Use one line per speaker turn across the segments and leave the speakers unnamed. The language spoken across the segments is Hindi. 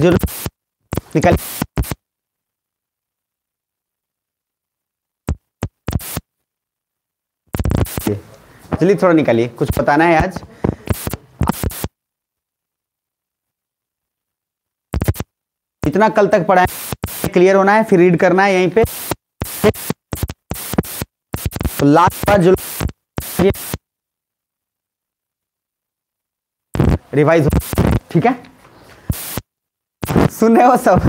जरूर निकाल। चलिए थोड़ा निकालिए, कुछ बताना है आज। इतना कल तक पढ़ा है, क्लियर होना है, फिर रीड करना है यहीं पे। तो लास्ट बार जो रिवाइज हो, ठीक है, सुन रहे हो सब?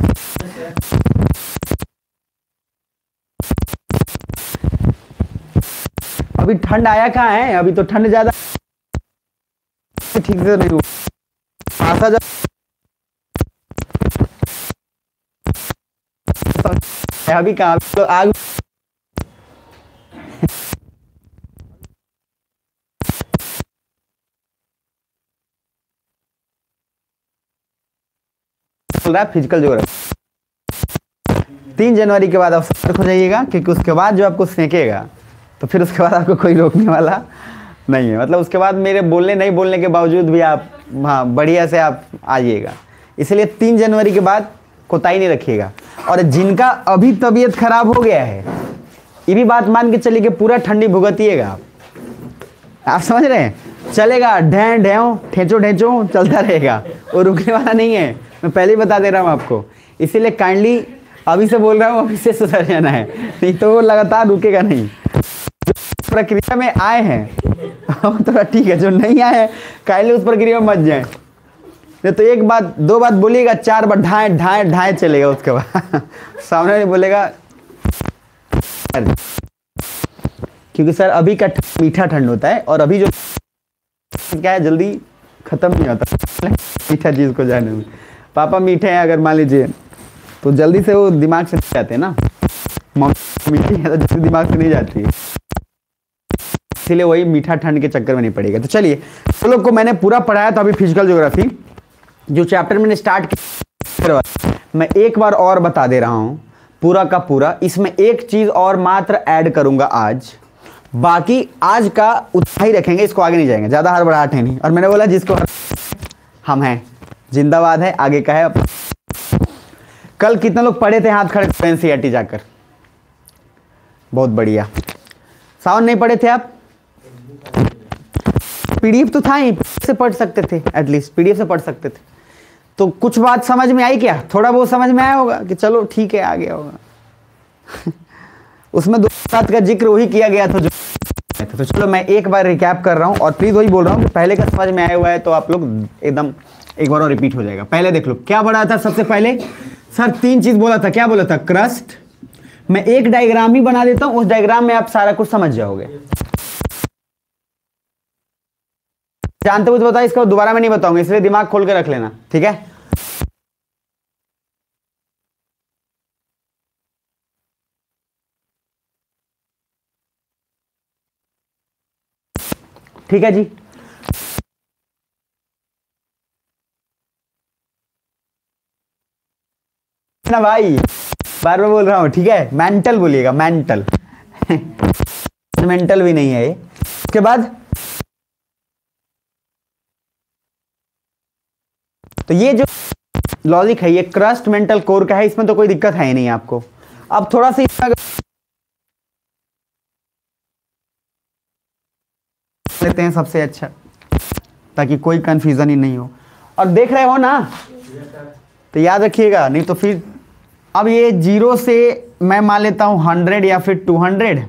अभी ठंड आया कहाँ है? अभी तो ठंड ज्यादा ठीक से नहीं हुआ। अभी कहाँ तो आग चल रहा है फिजिकल ज्योग्राफी। 3 जनवरी के बाद आप सतर्क हो जाइएगा, क्योंकि उसके बाद जो आपको सेकेगा तो फिर उसके बाद आपको कोई रोकने वाला नहीं है। मतलब उसके बाद मेरे बोलने नहीं बोलने के बावजूद भी आप हाँ बढ़िया से आप आइएगा। इसलिए 3 जनवरी के बाद कोताही नहीं रखिएगा। और जिनका अभी तबीयत खराब हो गया है, ये भी बात मान के चलिए कि पूरा ठंडी भुगतिएगा आप समझ रहे हैं? चलेगा, ढें ढें ठेचो ठेचो चलता रहेगा, वो रुकने वाला नहीं है। मैं पहले ही बता दे रहा हूँ आपको, इसीलिए काइंडली अभी से बोल रहा हूँ, अभी से सुधर जाना है, नहीं तो वो लगातार रुकेगा नहीं। प्रक्रिया में आए हैं तो ठीक है, जो नहीं आए हैं काइंडली उस प्रक्रिया में मत जाए। नहीं तो एक बात 2 बात बोलिएगा, 4 बार ढाए ढाए ढाए चलेगा, उसके बाद सामने नहीं बोलेगा। क्योंकि सर अभी का मीठा ठंड होता है, और अभी जो क्या है जल्दी खत्म नहीं होता मीठा चीज को जाने में। पापा मीठे हैं अगर मान लीजिए तो जल्दी से वो दिमाग से नहीं जाते हैं ना, मीठी है तो जल्दी दिमाग से नहीं जाती है, इसीलिए वही मीठा ठंड के चक्कर में नहीं पड़ेगा। तो चलिए, तो लोग को मैंने पूरा पढ़ाया था अभी फिजिकल ज्योग्राफी, जो चैप्टर मैंने स्टार्ट किया मैं एक बार और बता दे रहा हूं पूरा का पूरा। इसमें एक चीज और मात्र ऐड करूंगा आज, बाकी आज का उतना ही रखेंगे, इसको आगे नहीं जाएंगे, ज्यादा हड़बड़ाहट है नहीं। और मैंने बोला जिसको हम हैं जिंदाबाद है, आगे का है। कल कितने लोग पढ़े थे? हाथ खड़े करें एनसीईआरटी जाकर। बहुत बढ़िया। सावन नहीं पढ़े थे आप? पीडीएफ तो था ही, से पढ़ सकते थे, एटलीस्ट पीडीएफ से पढ़ सकते थे। तो कुछ बात समझ में आई क्या? थोड़ा बहुत समझ में आया होगा कि चलो ठीक है, आ गया होगा उसमें 2 बात का जिक्र वही किया गया था जो तो चलो मैं एक बार रिकैप कर रहा हूँ, और प्लीज वही बोल रहा हूँ कि पहले का समझ में आया हुआ है तो आप लोग एकदम एक बार और रिपीट हो जाएगा। पहले देख लो क्या पढ़ा था। सबसे पहले सर 3 चीज बोला था। क्या बोला था? क्रस्ट। मैं एक डायग्राम ही बना देता हूं, उस डायग्राम में आप सारा कुछ समझ जाओगे। जानते हो तो बताओ, इसको दोबारा मैं नहीं बताऊंगा, इसलिए दिमाग खोल के रख लेना, ठीक है? ठीक है जी। ना भाई बार बार बोल रहा हूं, ठीक है? मेंटल बोलिएगा, मेंटल मेंटल भी नहीं है ये। उसके बाद तो ये जो लॉजिक है ये क्रस्ट मेंटल कोर का है, इसमें तो कोई दिक्कत है ही नहीं आपको। अब थोड़ा सा लेते हैं सबसे अच्छा, ताकि कोई कंफ्यूजन ही नहीं हो। और देख रहे हो ना, तो याद रखिएगा, नहीं तो फिर अब ये 0 से मैं मान लेता हूं 100 या फिर 200,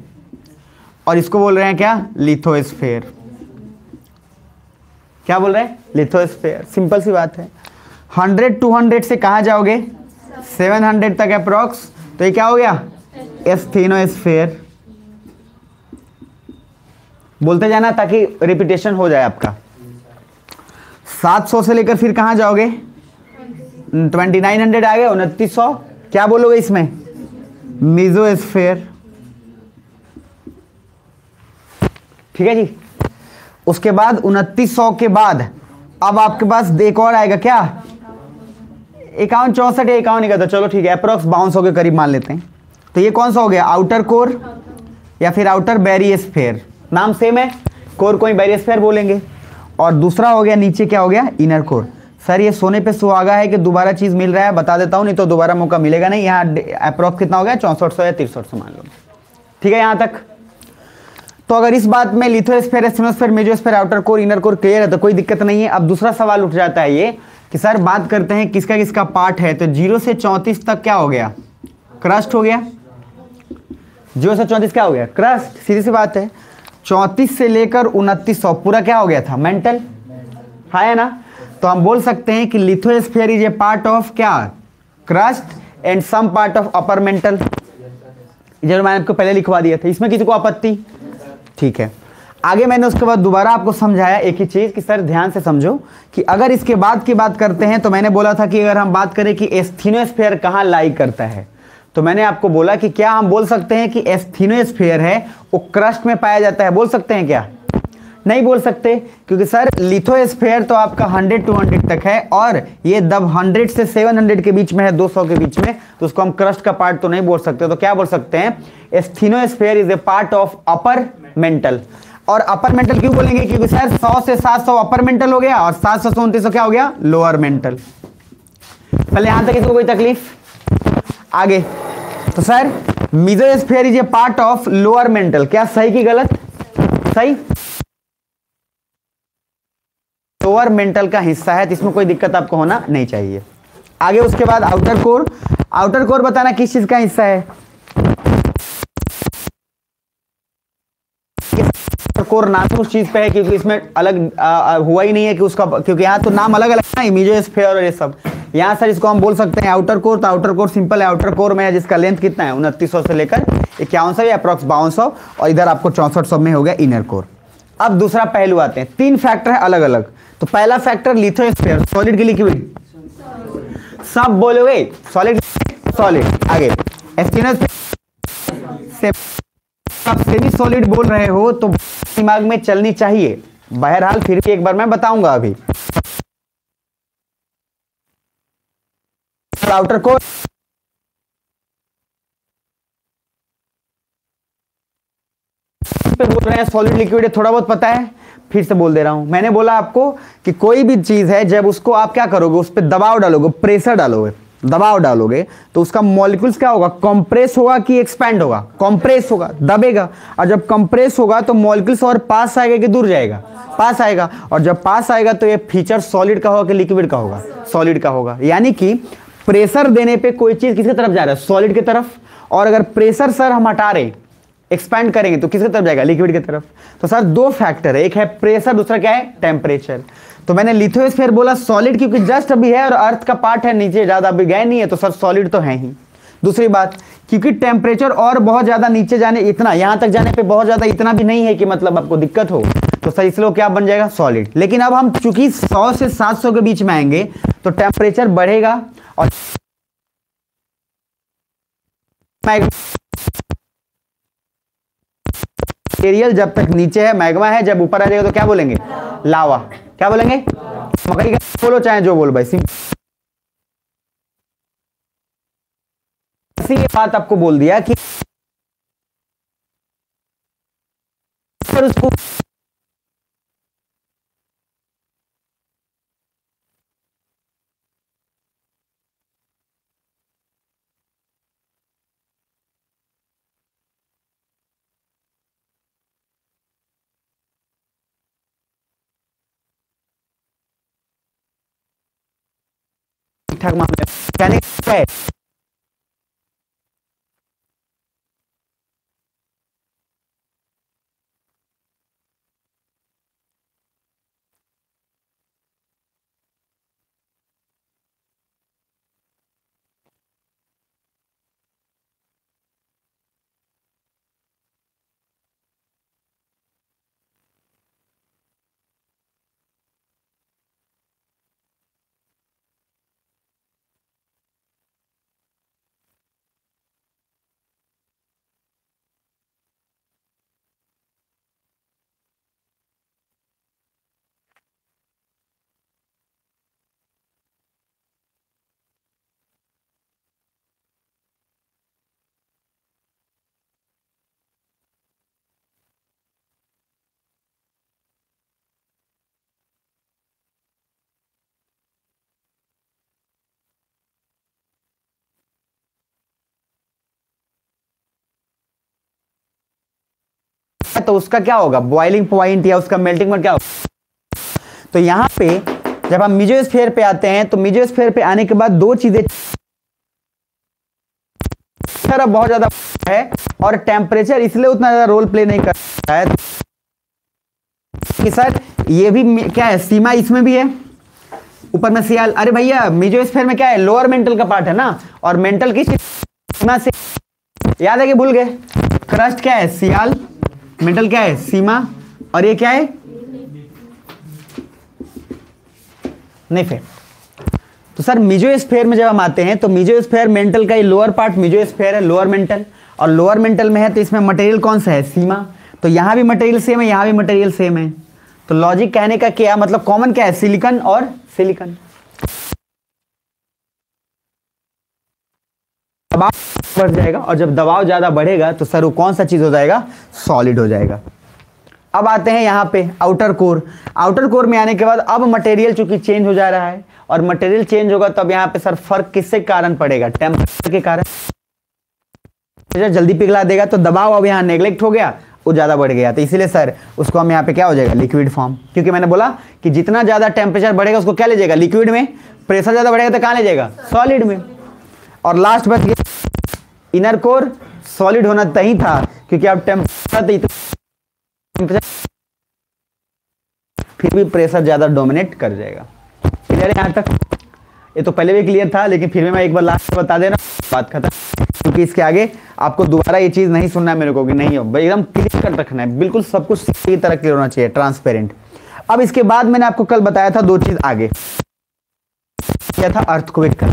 और इसको बोल रहे हैं क्या, लिथोस्फेयर। क्या बोल रहे हैं, लिथोस्फेयर। सिंपल सी बात है। 100 200 से कहाँ जाओगे, 700 तक अप्रोक्स, तो ये क्या हो गया, एस्थेनोस्फेयर। बोलते जाना ताकि रिपीटेशन हो जाए आपका। 700 से लेकर फिर कहाँ जाओगे, 2900 आ गए, 2900। क्या बोलोगे इसमें, मेसोस्फेयर। ठीक है जी। उसके बाद 2900 के बाद अब आपके पास एक और आएगा क्या, 51 64 या 51 का, तो चलो ठीक है, अप्रोक्स 5200 के करीब मान लेते हैं। तो ये कौन सा हो गया, आउटर कोर या फिर आउटर बैरियस्फेयर। नाम सेम है, कोर को ही बैरियस्फेयर बोलेंगे। और दूसरा हो गया नीचे, क्या हो गया, इनर कोर। सर ये सोने पे सुहागा है कि दोबारा चीज मिल रहा है, बता देता हूं, नहीं तो दोबारा मौका मिलेगा नहीं। यहाँ अप्रोक्स कितना हो गया, 6400 या 6300 मान लो। ठीक है यहां तक। तो अगर इस बात में lithosphere, asthenosphere, mesosphere, outer core, inner core clear है तो कोई दिक्कत नहीं है। अब दूसरा सवाल उठ जाता है ये कि सर बात करते हैं किसका किसका पार्ट है। तो 0 से 34 तक क्या हो गया, क्रस्ट हो गया। 0 से 34 क्या हो गया, क्रस्ट। सीधी सी बात है। 34 से लेकर 2900 पूरा क्या हो गया था, मेंटल। है ना। तो हम बोल सकते हैं कि lithosphere is a part of क्या, crust and some part of upper mantle. जो मैंने आपको पहले लिखवा दिया था, इसमें किसी को आपत्ति, ठीक है। आगे मैंने उसके बाद दोबारा आपको समझाया एक ही चीज कि सर ध्यान से समझो कि अगर इसके बाद की बात करते हैं तो मैंने बोला था कि अगर हम बात करें कि एस्थेनोस्फेयर कहां लाई करता है, तो मैंने आपको बोला कि क्या हम बोल सकते हैं कि एस्थेनोस्फेयर है वो क्रस्ट में पाया जाता है, बोल सकते हैं क्या, नहीं बोल सकते, क्योंकि सर लिथोस्फेयर तो आपका 100 200 तक है और ये दब 100 से 700 के बीच में है, 200 के बीच में, तो उसको हम क्रस्ट का पार्ट तो नहीं बोल सकते। तो क्या बोल सकते हैं, asthenosphere is a part of upper mental. और अपर मेंटल क्यों बोलेंगे, क्योंकि सर 100 से 700 अपर मेंटल हो गया और 700 से 2900 क्या हो गया, लोअर मेंटल। पहले यहां तक इसको कोई तकलीफ। आगे तो sir mesosphere is a part of lower mental, क्या सही की गलत, सही, लोअर मेंटल का हिस्सा है, तो इसमें कोई दिक्कत आपको होना नहीं चाहिए। आगे उसके बाद आउटर कोर। आउटर कोर बताना किस चीज का हिस्सा है, कोर नाम उस चीज पे है क्योंकि इसमें अलग हुआ ही नहीं है कि उसका, क्योंकि यहाँ तो नाम अलग अलग है, मेसोस्फेयर और ये सब। यहाँ सर इसको हम बोल सकते हैं आउटर कोर। तो आउटर कोर सिंपल है, आउटर कोर में है जिसका लेंथ कितना है 2900 से लेकर 5100 या अप्रॉक्स 5200, और इधर आपको 6400 में हो गया इनर कोर। अब दूसरा पहलू आते हैं, 3 फैक्टर है अलग अलग। तो पहला फैक्टर लिथोस्फेयर, सॉलिड की लिक्विड, सब बोलोगे सॉलिड सॉलिड। आगे एस्थेनोस्फेयर, आप सेमी सॉलिड बोल रहे हो तो दिमाग में चलनी चाहिए, बहरहाल फिर भी एक बार मैं बताऊंगा। अभी आउटर कोर पे बोल रहे हैं सॉलिड लिक्विड, थोड़ा बहुत पता है, फिर से बोल दे रहा हूं। मैंने बोला आपको कि कोई भी चीज है जब उसको आप क्या करोगे, उस पर दबाव डालोगे, प्रेशर डालोगे, दबाव डालोगे, तो उसका मॉलिक्यूल्स क्या होगा, कंप्रेस होगा कि एक्सपैंड होगा, कंप्रेस होगा, दबेगा। और जब कंप्रेस होगा तो मॉलिक्यूल्स और पास आएगा कि दूर जाएगा, पास आएगा। और जब पास आएगा तो ये फीचर सॉलिड का होगा कि लिक्विड का होगा, सॉलिड का होगा। यानी कि प्रेशर देने पे कोई चीज किसकी तरफ जा रहा है, सॉलिड की तरफ। और अगर प्रेशर सर हम हटा रहे, एक्सपैंड करेंगे तो किसकी तरफ जाएगा, लिक्विड की तरफ। तो सर 2 फैक्टर है, एक है प्रेशर, दूसरा क्या है, टेम्परेचर। तो मैंने लिथोस्फेयर बोला सॉलिड क्योंकि जस्ट अभी है और अर्थ का पार्ट है नीचे, ज्यादा अभी गए नहीं है, तो सर सॉलिड तो है ही। दूसरी बात, क्योंकि टेम्परेचर और बहुत ज्यादा नीचे जाने, इतना यहां तक जाने पे बहुत ज्यादा इतना भी नहीं है कि मतलब आपको दिक्कत हो, तो सर इसलिए क्या बन जाएगा, सॉलिड। लेकिन अब हम चूंकि 100 से 700 के बीच में आएंगे तो टेम्परेचर बढ़ेगा और मटेरियल जब तक नीचे है मैग्मा है, जब ऊपर आ जाएगा तो क्या बोलेंगे, लावा। क्या बोलेंगे, मकई का बोलो चाहे जो बोलो भाई, ये बात आपको बोल दिया कि उसको ठीक ठाक मामले कहने है। तो उसका क्या होगा, बॉइलिंग पॉइंट या उसका मेल्टिंग पॉइंट क्या होगा। तो यहां पे जब हम मेसोस्फीयर पे आते हैं तो मेसोस्फीयर पे आने के बाद दो चीजें बहुत ज्यादा है और टेम्परेचर इसलिए उतना ज्यादा रोल प्ले नहीं करता है कि सर ये भी क्या है, सीमा इसमें भी है, ऊपर में सियाल। अरे भैया मेसोस्फीयर में क्या है, लोअर मेंटल का पार्ट है ना, और मेंटल की सीमा से याद है कि भूल गए, क्रस्ट क्या है, सियाल, मेंटल क्या है, सीमा, और ये क्या है, नेफे। तो सर मेसोस्फीयर में जब हम आते हैं तो मेसोस्फीयर मेंटल का ये लोअर पार्ट मेसोस्फीयर है, लोअर मेंटल, और लोअर मेंटल में है तो इसमें मटेरियल कौन सा है, सीमा। तो यहां भी मटेरियल सेम है, यहां भी मटेरियल सेम है। तो लॉजिक कहने का क्या मतलब, कॉमन क्या है, सिलिकॉन और सिलिकॉन। दबाव बढ़ जाएगा, और जब दबाव ज्यादा बढ़ेगा तो सर वो कौन सा चीज हो जाएगा, सॉलिड हो जाएगा। अब आते हैं यहाँ पे आउटर कोर। आउटर कोर में आने के बाद अब मटेरियल चूंकि चेंज हो जा रहा है, और मटेरियल चेंज होगा तो अब यहाँ पे सर फर्क किससे कारण पड़ेगा, टेम्परेचर के कारण। जल्दी पिघला देगा तो दबाव अब यहाँ नेग्लेक्ट हो गया, वो ज्यादा बढ़ गया, तो इसीलिए सर उसको हम यहाँ पे क्या हो जाएगा, लिक्विड फॉर्म। क्योंकि मैंने बोला कि जितना ज्यादा टेम्परेचर बढ़ेगा उसको क्या ले जाएगा, लिक्विड में, प्रेशर ज्यादा बढ़ेगा तो कहाँ ले जाएगा, सॉलिड में। और लास्ट बच गया इनर कोर, सॉलिड होना तभी था क्योंकि अब टेम्परेचर फिर भी प्रेशर ज्यादा डोमिनेट कर जाएगा। क्लियर है यहां तक, ये तो पहले भी क्लियर था लेकिन फिर भी मैं एक बार लास्ट बता देना, बात खत्म। क्योंकि इसके आगे आपको दोबारा ये चीज नहीं सुनना है मेरे को कि नहीं हो भाई, एकदम क्लियर कर रखना है, बिल्कुल सब कुछ सही तरह क्लियर होना चाहिए, ट्रांसपेरेंट। अब इसके बाद मैंने आपको कल बताया था दो चीज आगे, क्या था, अर्थक्वेक का।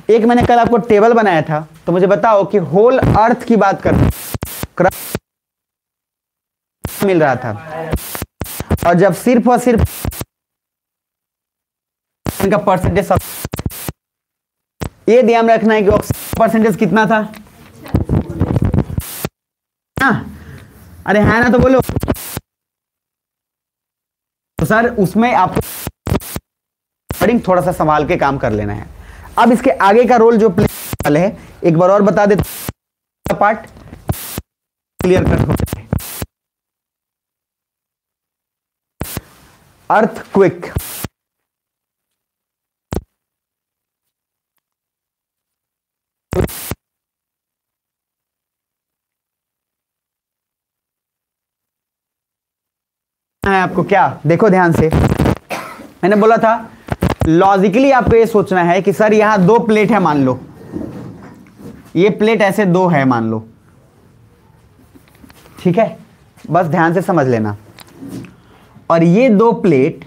एक मैंने कल आपको टेबल बनाया था, तो मुझे बताओ कि होल अर्थ की बात कर मिल रहा था, और जब सिर्फ और सिर्फ इनका परसेंटेज, ये ध्यान रखना है कि ऑक्सीजन परसेंटेज कितना था, अरे है ना, तो बोलो। तो सर उसमें आपको थोड़ा सा संभाल के काम कर लेना है। अब इसके आगे का रोल जो प्ले वाले है एक बार और बता दे, पार्ट क्लियर कर हो जाए। अर्थक्वेक, है आपको क्या, देखो ध्यान से, मैंने बोला था लॉजिकली आपको ये सोचना है कि सर यहां दो प्लेट है, मान लो ये प्लेट ऐसे दो है मान लो, ठीक है, बस ध्यान से समझ लेना। और ये दो प्लेट,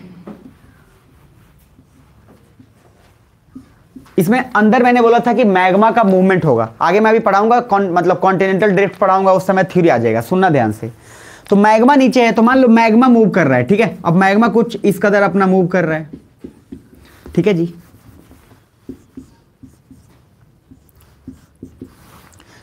इसमें अंदर मैंने बोला था कि मैग्मा का मूवमेंट होगा, आगे मैं अभी पढ़ाऊंगा मतलब कॉन्टिनेंटल ड्रिफ्ट पढ़ाऊंगा, उस समय थ्योरी आ जाएगा, सुनना ध्यान से। तो मैग्मा नीचे है, तो मान लो मैग्मा मूव कर रहा है, ठीक है, अब मैग्मा कुछ इस कदर अपना मूव कर रहा है, ठीक है जी।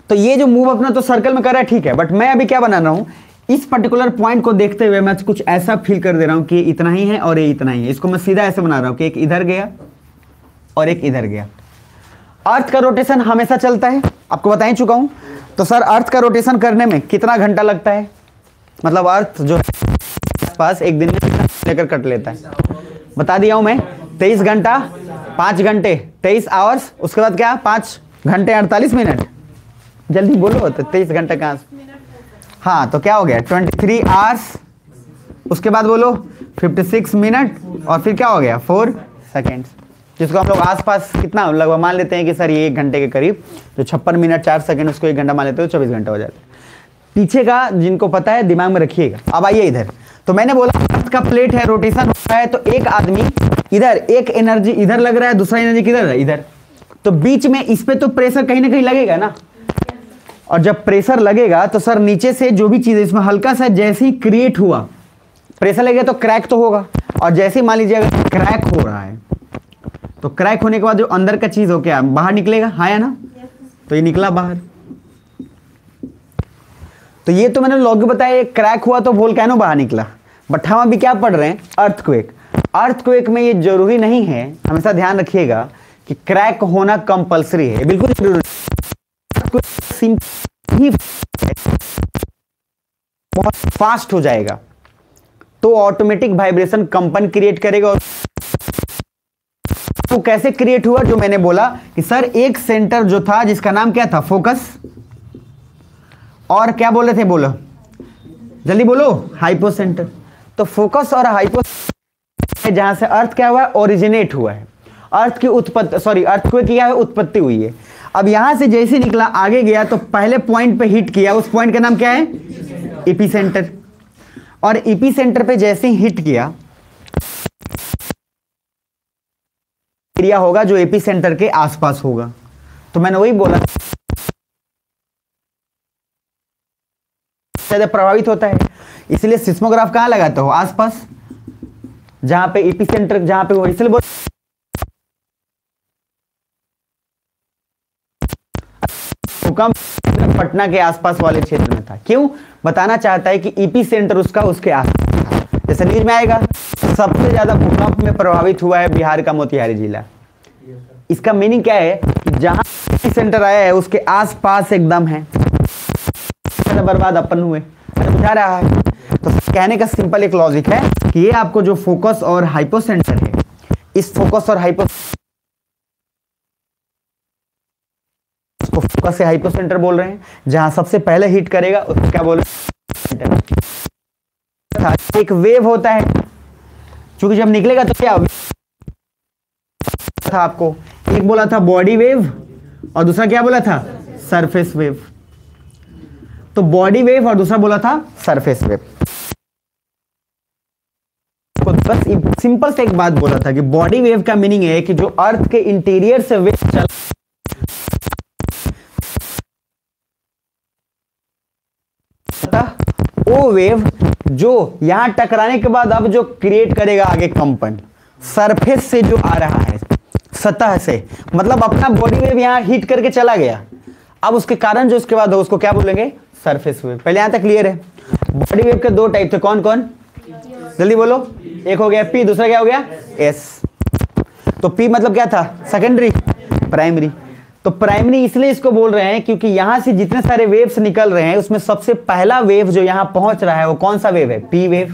तो ये जो मूव अपना तो सर्कल में कर रहा है, ठीक है, बट मैं अभी क्या बना रहा हूं, इस पर्टिकुलर पॉइंट को देखते हुए मैं कुछ ऐसा फील कर दे रहा हूं कि इतना ही है और ये इतना ही है। इसको मैं सीधा ऐसे बना रहा हूं कि एक इधर गया और एक इधर गया। अर्थ का रोटेशन हमेशा चलता है, आपको बता ही चुका हूं। तो सर अर्थ का रोटेशन करने में कितना घंटा लगता है, मतलब अर्थ जो है आसपास एक दिन में कितना लेकर कट लेता है, बता दिया हूं मैं, 23 घंटा 5 घंटे 23 आवर्स, उसके बाद क्या 5 घंटे 48 मिनट, जल्दी बोलो, तो 23 घंटे कहाँ, हाँ तो क्या हो गया 23 आवर्स, उसके बाद बोलो 56 मिनट, और फिर क्या हो गया 4 सेकेंड्स, जिसको हम लोग आसपास कितना लगभग मान लेते हैं कि सर ये 1 घंटे के करीब, जो 56 मिनट 4 सेकंड उसको 1 घंटा मान लेते हो, 24 घंटे हो जाते हैं। पीछे का जिनको पता है दिमाग में रखिएगा। अब आइए इधर, तो मैंने बोला अर्थ का प्लेट है, रोटेशन हो रहा है, तो एक आदमी इधर, एक एनर्जी इधर लग रहा है, दूसरा एनर्जी किधर है, इधर, तो बीच में इस पे तो प्रेशर कहीं ना कहीं लगेगा ना, और जब प्रेशर लगेगा तो सर नीचे से जो भी चीज इसमें हल्का सा जैसे ही क्रिएट हुआ, प्रेशर लगेगा तो क्रैक तो होगा, और जैसे ही मान लीजिए अगर क्रैक हो रहा है तो क्रैक होने के बाद जो अंदर का चीज हो क्या बाहर निकलेगा, हाँ या ना, तो ये निकला बाहर। तो ये तो मैंने लॉग बताया, क्रैक हुआ तो वोल्केनो बाहर निकला, बट हम अभी क्या पढ़ रहे हैं, अर्थक्वेक। अर्थक्वेक में ये जरूरी नहीं है, हमेशा ध्यान रखिएगा कि क्रैक होना कंपलसरी है, बिल्कुल जरूरी। बहुत फास्ट हो जाएगा, तो ऑटोमेटिक वाइब्रेशन कंपन क्रिएट करेगा। और तो कैसे क्रिएट हुआ, जो मैंने बोला कि सर एक सेंटर जो था जिसका नाम क्या था, फोकस, और क्या बोले थे, बोलो जल्दी बोलो, हाइपो सेंटर। तो फोकस और हाइपो जहां से अर्थ क्या हुआ है, ओरिजिनेट हुआ है, अर्थ की उत्पत्ति, सॉरी अर्थ को क्या है, उत्पत्ति हुई है। अब यहां से जैसे निकला आगे गया तो पहले पॉइंट पे हिट किया, उस पॉइंट का नाम क्या है, एपी सेंटर। और एपी सेंटर पे जैसे ही हिट किया एरिया होगा जो एपी सेंटर के आसपास होगा। तो मैंने वही बोला ज्यादा प्रभावित होता है, इसलिए सिस्मोग्राफ कहां लगाते हो, आसपास, जहां पे एपी सेंटर जहां पे हो। इसलिए भूकंप पटना के आसपास वाले क्षेत्र में था। क्यों, बताना चाहता है कि एपी सेंटर उसका उसके आसपास। जैसे न्यूज में आएगा सबसे ज्यादा भूकंप में प्रभावित हुआ है बिहार का मोतिहारी जिला। इसका मीनिंग क्या है कि जहां एपी सेंटर आया है उसके आसपास एकदम है, बर्बाद अपन हुए, बुझा रहा है। तो कहने का सिंपल एक लॉजिक है कि ये आपको जो फोकस और हाइपो सेंटर है, इस फोकस और हाइपो फोकस से हाइपो सेंटर बोल रहे हैं, जहां सबसे पहले हिट करेगा उसको क्या बोल रहे हैं, एक वेव होता है, क्योंकि जब निकलेगा तो क्या था, आपको एक बोला था बॉडी वेव और दूसरा क्या बोला था, सरफेस वेव। तो बॉडी वेव और दूसरा बोला था सरफेस वेव। तो बस सिंपल से एक बात बोला था कि बॉडी वेव का मीनिंग है कि जो अर्थ के इंटीरियर से वेव चल, वो वेव जो यहां टकराने के बाद अब जो क्रिएट करेगा आगे कंपन, सरफेस से जो आ रहा है, सतह से, मतलब अपना बॉडी वेव यहां हिट करके चला गया, अब उसके कारण जो उसके बाद हो उसको क्या बोलेंगे, सरफेस वेव। पहले यहां तक क्लियर है। बॉडी वेव के दो टाइप थे, कौन कौन, जल्दी बोलो। एक हो गया पी, दूसरा क्या हो गया, एस। तो पी मतलब क्या था, सेकेंडरी, प्राइमरी। तो प्राइमरी इसलिए इसको बोल रहे हैं क्योंकि यहां से जितने सारे वेव्स निकल रहे हैं उसमें सबसे पहला वेव जो यहां पहुंच रहा है वो कौन सा वेव है, पी वेव।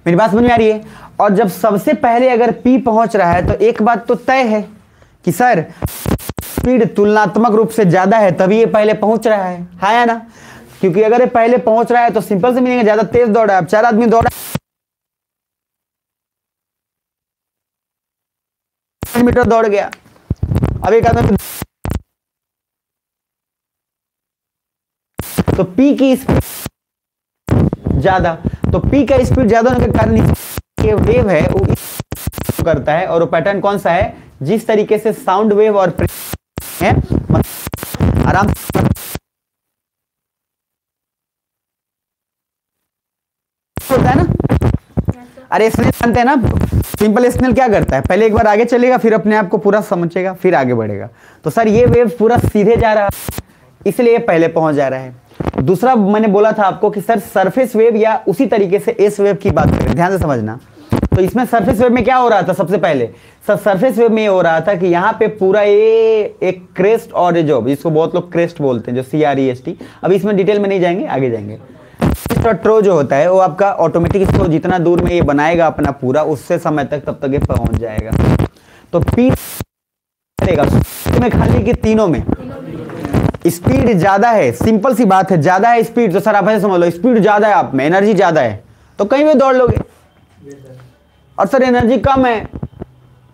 मेरी बात समझ में आ रही है। और जब सबसे पहले अगर पी पहुंच रहा है तो एक बात तो तय है कि सर स्पीड तुलनात्मक रूप से ज्यादा है, तभी ये पहले पहुंच रहा है या ना। क्योंकि अगर ये पहले पहुंच रहा है तो सिंपल से मीनिंग है ज्यादा तेज दौड़ा है। अब 4 आदमी दौड़ा मीटर दौड़ गया, अब एक आदमी, तो पी की स्पीड ज्यादा, तो पी का स्पीड ज्यादा होने के कारण ये वेव है वो करता है। और वो पैटर्न कौन सा है, जिस तरीके से साउंड वेव और है आराम होता है ना। अरे स्नेल जानते हैं ना, सिंपल स्नेल क्या करता है, पहले एक बार आगे चलेगा फिर अपने आप को पूरा समझेगा फिर आगे बढ़ेगा। तो सर ये वेव पूरा सीधे जा रहा है इसलिए ये पहले पहुंच जा रहा है। दूसरा मैंने बोला था आपको कि सर सरफेस वेव या उसी तरीके से एस वेव की बात करें, ध्यान से समझना। तो इसमें सरफेस वेव में क्या हो रहा था, सबसे पहले सर सरफेस वेव में ये हो रहा था कि यहाँ पे पूरा ये एक क्रेस्ट और जो इसको बहुत लोग क्रेस्ट बोलते हैं, जो CREST, अब इसमें डिटेल में नहीं जाएंगे, आगे जाएंगे। ट्रो जो होता है वो आपका ऑटोमेटिक इसको जितना दूर में ये बनाएगा अपना पूरा, उससे समय तक तब तक ये पहुंच जाएगा। तो पी में खाली कि तीनों में स्पीड ज्यादा है, सिंपल सी बात है, ज्यादा है स्पीड, तो सर आप ऐसे समझ लो स्पीड ज्यादा है आप में, एनर्जी ज्यादा है तो कहीं भी दौड़ लोगे। और सर एनर्जी कम है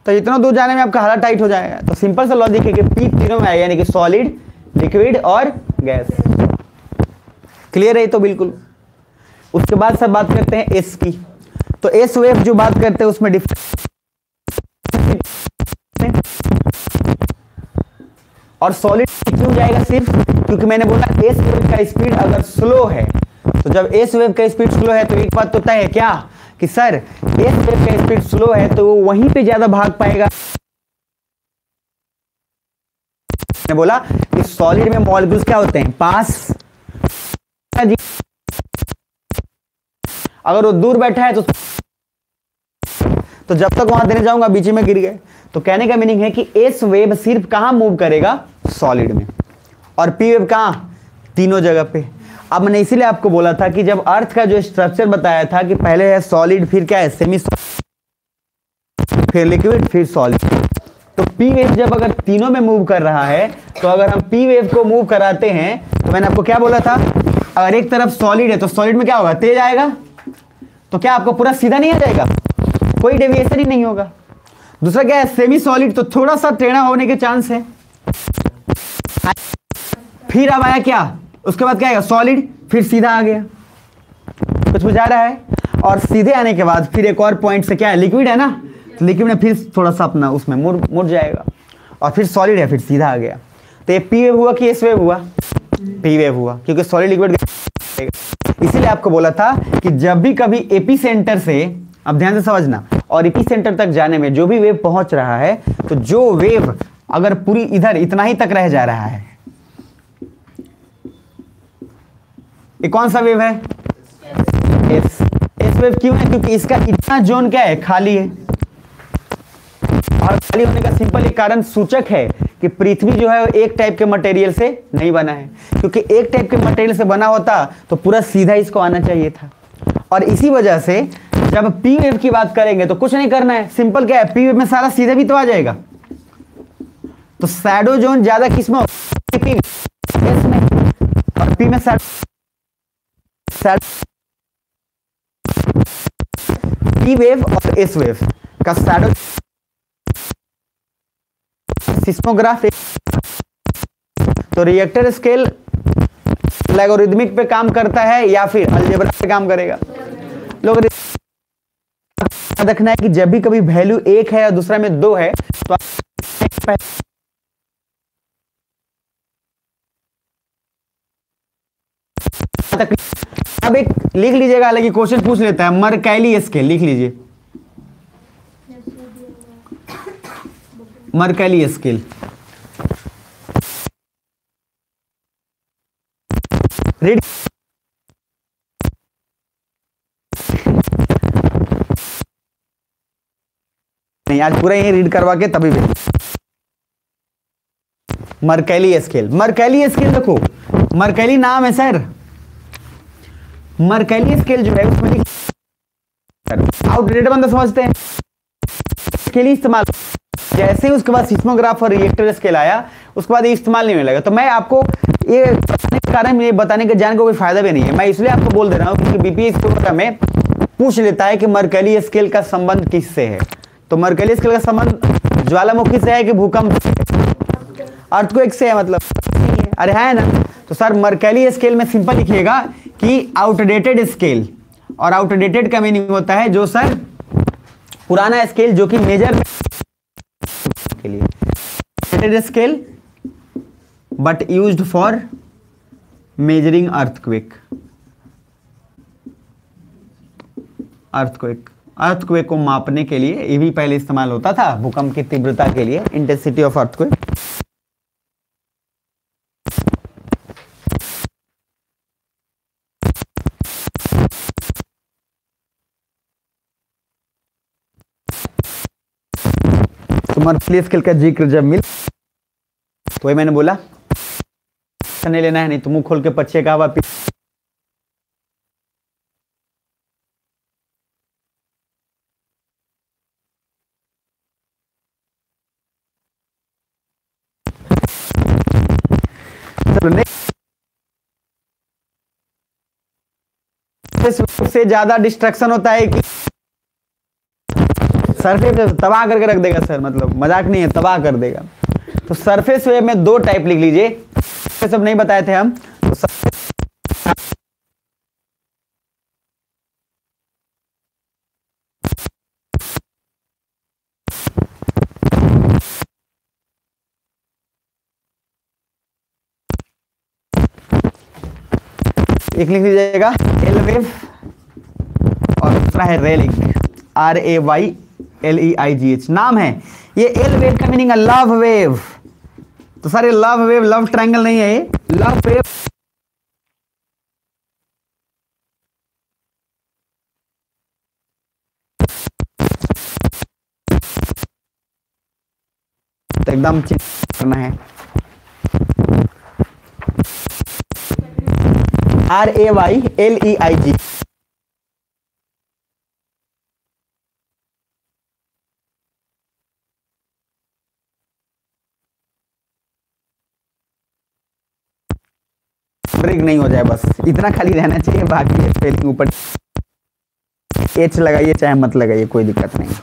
तो इतना दूर जाने में आपका हालत टाइट हो जाएगा। तो सिंपल सा लॉजिक है कि पी तीनों में आएगा, यानी कि सॉलिड, लिक्विड और गैस। क्लियर है तो बिल्कुल। उसके बाद सब बात करते हैं एस की। तो एस वेव जो बात करते हैं उसमें और सॉलिड क्यों जाएगा, सिर्फ क्योंकि मैंने बोला एस वेव का स्पीड अगर स्लो है, तो जब एस वेव का स्पीड स्लो है तो एक बात तो तय है क्या कि सर एस वेव का स्पीड स्लो है तो वो वहीं पे ज्यादा भाग पाएगा। मैंने बोला कि सॉलिड में मॉलिक्यूल्स क्या होते हैं, पास। अगर वो दूर बैठा है तो जब तक वहां देने जाऊंगा बीच में गिर गए। तो कहने का मीनिंग है कि एस वेव सिर्फ कहां मूव करेगा, सॉलिड में, और पी वेव कहां, तीनों जगह पे। अब मैंने इसीलिए आपको बोला था कि जब अर्थ का जो स्ट्रक्चर बताया था कि पहले है सॉलिड, फिर क्या है सेमी, फिर लिक्विड, फिर सॉलिड। तो पी वेव जब अगर तीनों में मूव कर रहा है, तो अगर हम पी वेव को मूव कराते हैं, तो मैंने आपको क्या बोला था, अगर एक तरफ सॉलिड है तो सॉलिड में क्या होगा, तेज आएगा, तो क्या आपको पूरा सीधा नहीं आ जाएगा, कोई डेविएशन ही नहीं होगा। दूसरा क्या है, सेमी सॉलिड, तो थोड़ा सा टेढ़ा होने के चांस है। फिर अब आया क्या, उसके बाद क्या आएगा, सॉलिड, फिर सीधा आ गया, कुछ बुझा रहा है। और सीधे आने के बाद फिर एक और पॉइंट से क्या है, लिक्विड है ना, तो लिक्विड में फिर थोड़ा सा अपना उसमें मुड़ जाएगा, और फिर सॉलिड है, फिर सीधा आ गया। तो ये पी वेव हुआ कि एस वेव हुआ, पी वेव हुआ, क्योंकि सॉलिड लिक्विड। इसीलिए आपको बोला था कि जब भी कभी एपी सेंटर से, अब ध्यान से समझना, और एपी सेंटर तक जाने में जो भी वेव पहुंच रहा है, तो जो वेव अगर पूरी इधर इतना ही तक रह जा रहा है, ये कौन सा वेव है, एस। एस वेव क्यों है, क्योंकि इसका इतना जोन क्या है, खाली है। और खाली होने का सिंपल एक कारण सूचक है कि पृथ्वी जो है एक टाइप के मटेरियल से नहीं बना है, क्योंकि एक टाइप के मटेरियल से बना होता तो पूरा सीधा इसको आना चाहिए था। और इसी वजह से जब पी वेव की बात करेंगे तो कुछ नहीं करना है, सिंपल क्या है, पी वेव में सारा सीधा भी तो आ जाएगा। तो शैडो जोन ज्यादा किसमें, एस में, और पी में पी वेव और एस वेव का शैडो सिस्मोग्राफ। तो रिएक्टर स्केल लॉगरिदमिक पे काम करता है या फिर अलजेब्रा पे काम करेगा। लोग रखना है कि जब भी कभी वैल्यू 1 है और दूसरा में 2 है, तो अब एक लिख लीजिएगा, हालांकि क्वेश्चन पूछ लेता है, मरकैली स्केल लिख लीजिए, मरकैली स्केल। रीड नहीं, आज पूरा यही रीड करवा के तभी भी। मरकैली स्केल, मरकैली स्केल देखो, मरकैली नाम है सर। मरकैली स्केल जो है उसमें आउटडेटेड बंदा समझते हैं, इसके लिए इस्तेमाल, जैसे उसके बाद सिस्मोग्राफ और रिएक्टर स्केल आया, उसके बाद ये इस्तेमाल नहीं होने लगा। तो मैं आपको ये बताने के कारण, ये बताने के जान को कोई फायदा भी नहीं है, मैं इसलिए आपको बोल दे रहा हूँ क्योंकि बीपीएस स्कूल में पूछ लेता है कि मरकैली स्केल का संबंध किससे है। तो मरकैली स्केल का संबंध ज्वालामुखी से है कि भूकंप से, अर्थक्वेक से है, मतलब अरे है ना। तो सर मरकैली स्केल में सिंपल लिखिएगा कि आउटडेटेड स्केल, और आउटडेटेड का मीनिंग होता है जो सर पुराना स्केल जो कि मेजर के लिए, outdated scale but used for measuring earthquake. Earthquake को मापने के लिए ये भी पहले इस्तेमाल होता था, भूकंप की तीव्रता के लिए, इंटेंसिटी ऑफ अर्थक्वेक। तो मरकैली स्केल का जिक्र जब मिल, तो वही मैंने बोला नहीं लेना है, नहीं तो मुंह खोल के पच्छे का हवा पी। से ज्यादा डिस्ट्रक्शन होता है कि सरफेस तबाह करके रख देगा सर, मतलब मजाक नहीं है, तबाह कर देगा। तो सरफेस वेव में 2 टाइप लिख लीजिए, सब नहीं बताए थे हम। एक लिख लीजिएगा एल वेव, और दूसरा है रेलिंग, RAYLEIGH नाम है। ये एल वेव का मीनिंग है लव वेव। तो सर ये लव वेव, लव ट्रायंगल नहीं है, ये लव वेव। तो एकदम करना है। RAYLEIG। ब्रेक नहीं हो जाए, बस इतना खाली रहना चाहिए, बाकी स्पेलिंग ऊपर एच लगाइए चाहे मत लगाइए, कोई दिक्कत नहीं।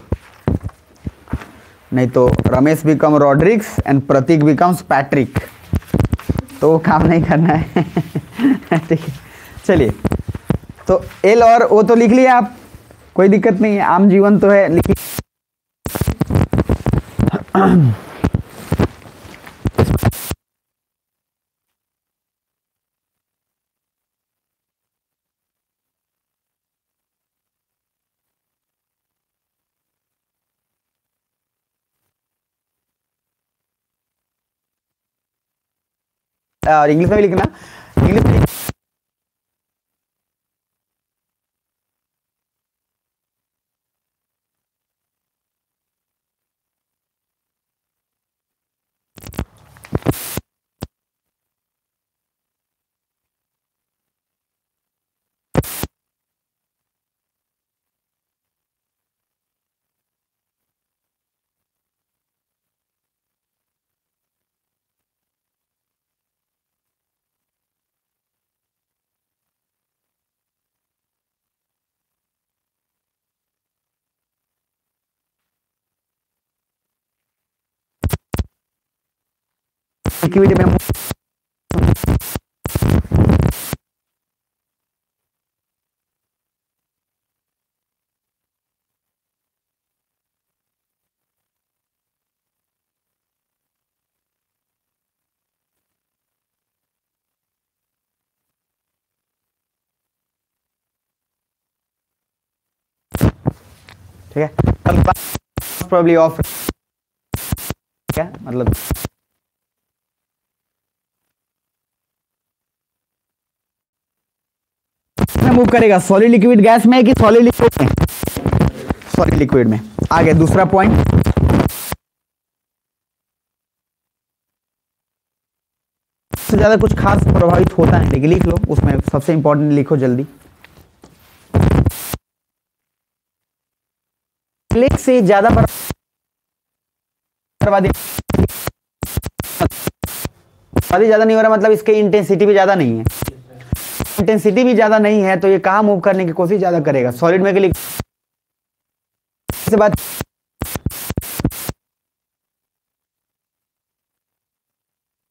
नहीं तो Ramesh become Rodricks and Prateek becomes Patrick, तो वो काम नहीं करना है। ठीक है, चलिए। तो एल और ओ तो लिख लिया आप, कोई दिक्कत नहीं है, आम जीवन तो है, लिखिए। और इंग्लिश में भी लिखना, इंग्लिश में वीडियो में ठीक है, प्रॉब्ली ऑफ, क्या मतलब मूव करेगा, सॉलिड लिक्विड गैस में कि सॉलिड लिक्विड में? सॉलिड लिक्विड में। आगे दूसरा पॉइंट, सबसे ज्यादा कुछ खास प्रभावित होता है, लेकिन लिख लो, उसमें सबसे इंपॉर्टेंट लिखो जल्दी। एक से ज्यादा बर्बादी ज्यादा नहीं हो रहा, मतलब इसकी इंटेंसिटी भी ज्यादा नहीं है, इंटेंसिटी भी ज्यादा नहीं है, तो ये कहाँ मूव करने की कोशिश ज्यादा करेगा? सॉलिड में के लिए से बात,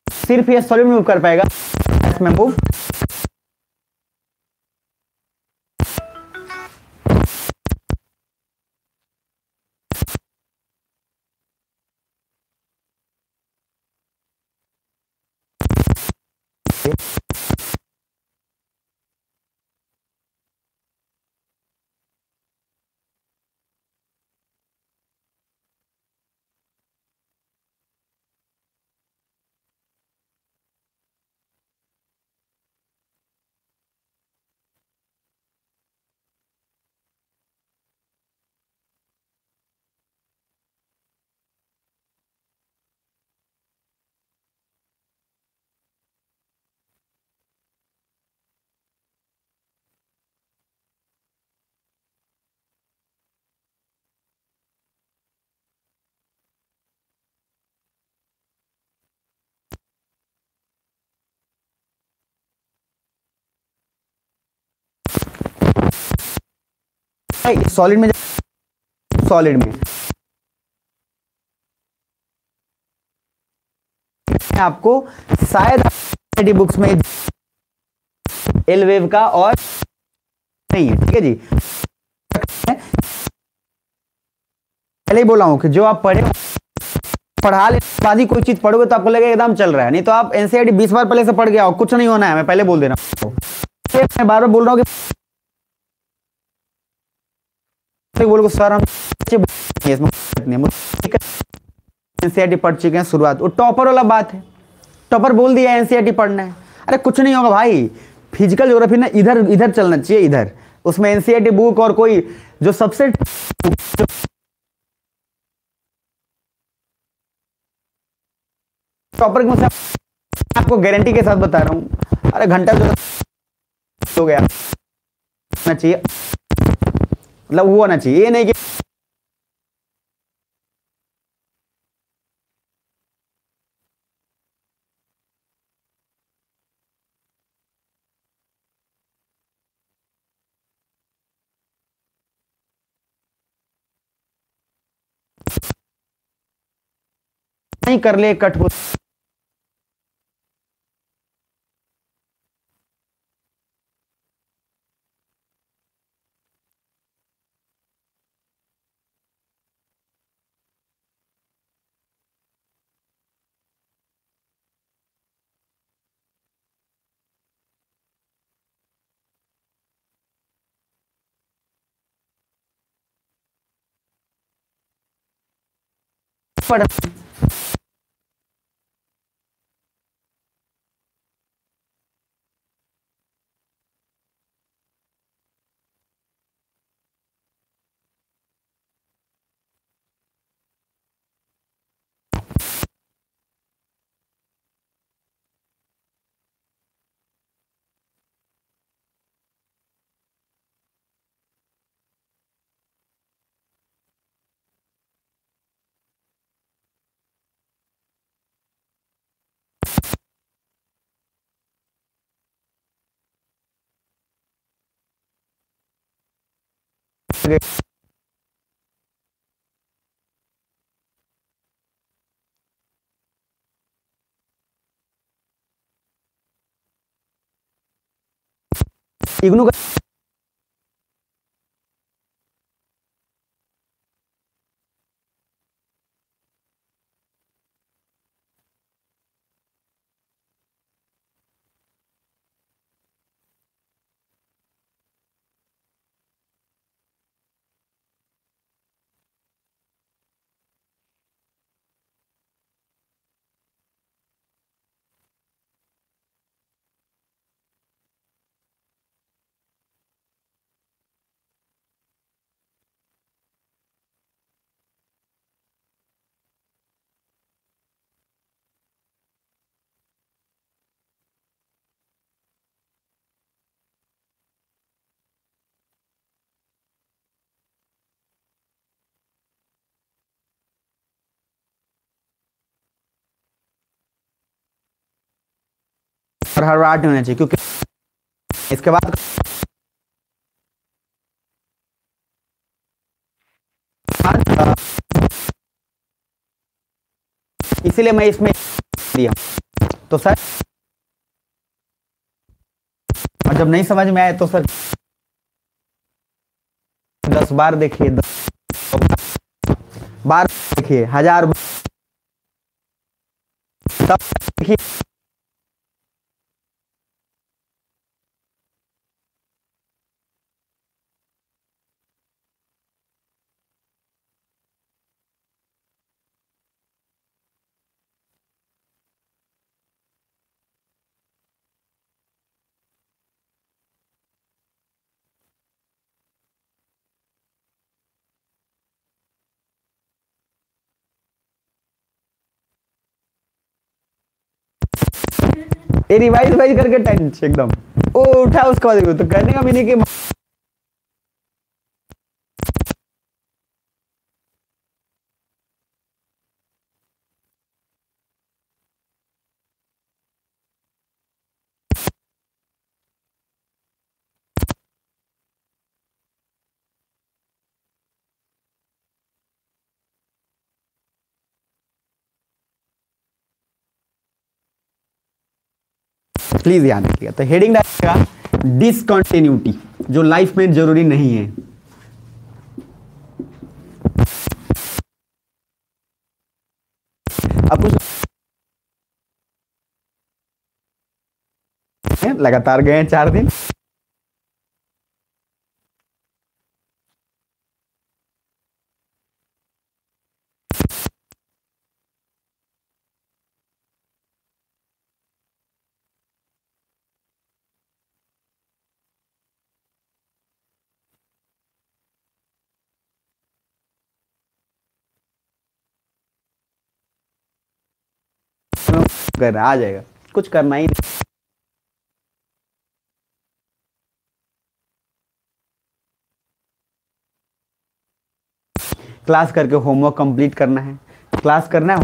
सिर्फ ये सॉलिड मूव कर पाएगा, इसमें मूव सॉलिड में, सॉलिड में आपको शायद बुक्स में एल वेव का और नहीं है, ठीक है जी। पहले ही बोला हूं कि जो आप पढ़ा ले, बाजी कोई चीज पढ़ोगे तो आपको लगेगा एकदम चल रहा है, नहीं तो आप एनसीईआरटी 20 बार पहले से पढ़ गया हो, कुछ नहीं होना है, मैं पहले बोल दे रहा हूं। मैं बार बार बोल रहा हूं कि बोलो सर हम एनसीईआरटी पढ़ चुके हैं, शुरुआत वो टॉपर वाला बात है, टॉपर बोल दिया एनसीईआरटी पढ़ना है, अरे कुछ नहीं होगा भाई, फिजिकल ज्योग्राफी ना इधर इधर चलना चाहिए, इधर उसमें एनसीईआरटी बुक और कोई जो सबसे टॉपर, आपको गारंटी के साथ बता रहा हूं, अरे घंटा हो गया होना चाहिए, मतलब वो होना चाहिए, ये नहीं कि नहीं कर ले कठपुतली। पढ़ इग्नू का और हर आर्ट होना चाहिए, क्योंकि इसके बाद इसीलिए मैं इसमें दिया। तो सर और जब नहीं समझ में आए तो सर 10 बार देखिए, 10 बार देखिए, 1000 बार, तब देखिए। ये रिवाइज वाइज करके टेंस एकदम वो उठा, उसके बाद तो कहने का भी नहीं कि प्लीज ध्यान रखिएगा। तो हेडिंग रहेगा डिसकंटिन्यूटी, जो लाइफ में जरूरी नहीं है। अब कुछ लगातार गए हैं 4 दिन, आ जाएगा, कुछ करना ही नहीं। क्लास करके होमवर्क कंप्लीट करना है, क्लास करना है।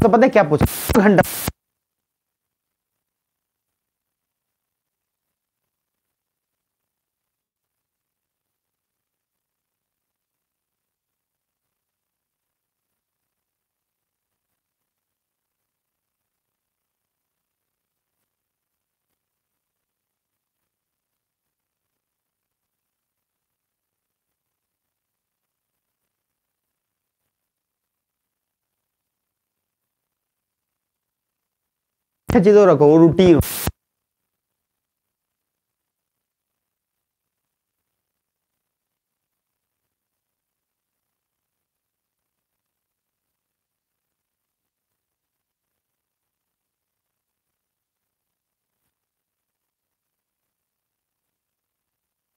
तो पता है क्या पूछा, घंटा चीजों रखो, वो रूटीन।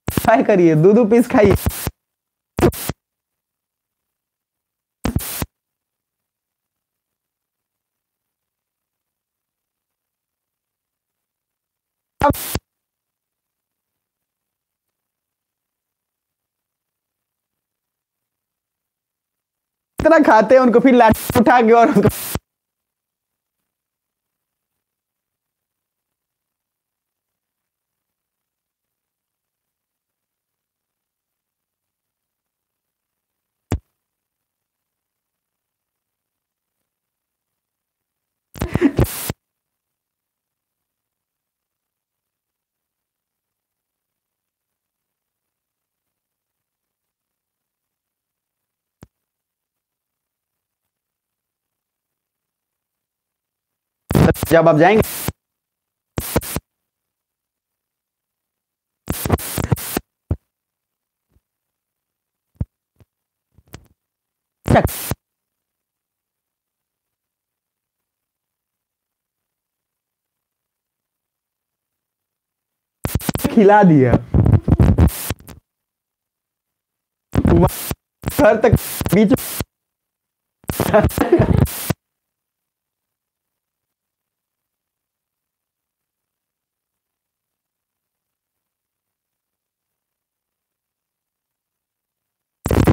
ट्राई करिए, दूध पीस खाइए। इतना खाते हैं उनको, फिर लाठी उठा के और उसको जब आप जाएंगे खिला दिया घर तक बीच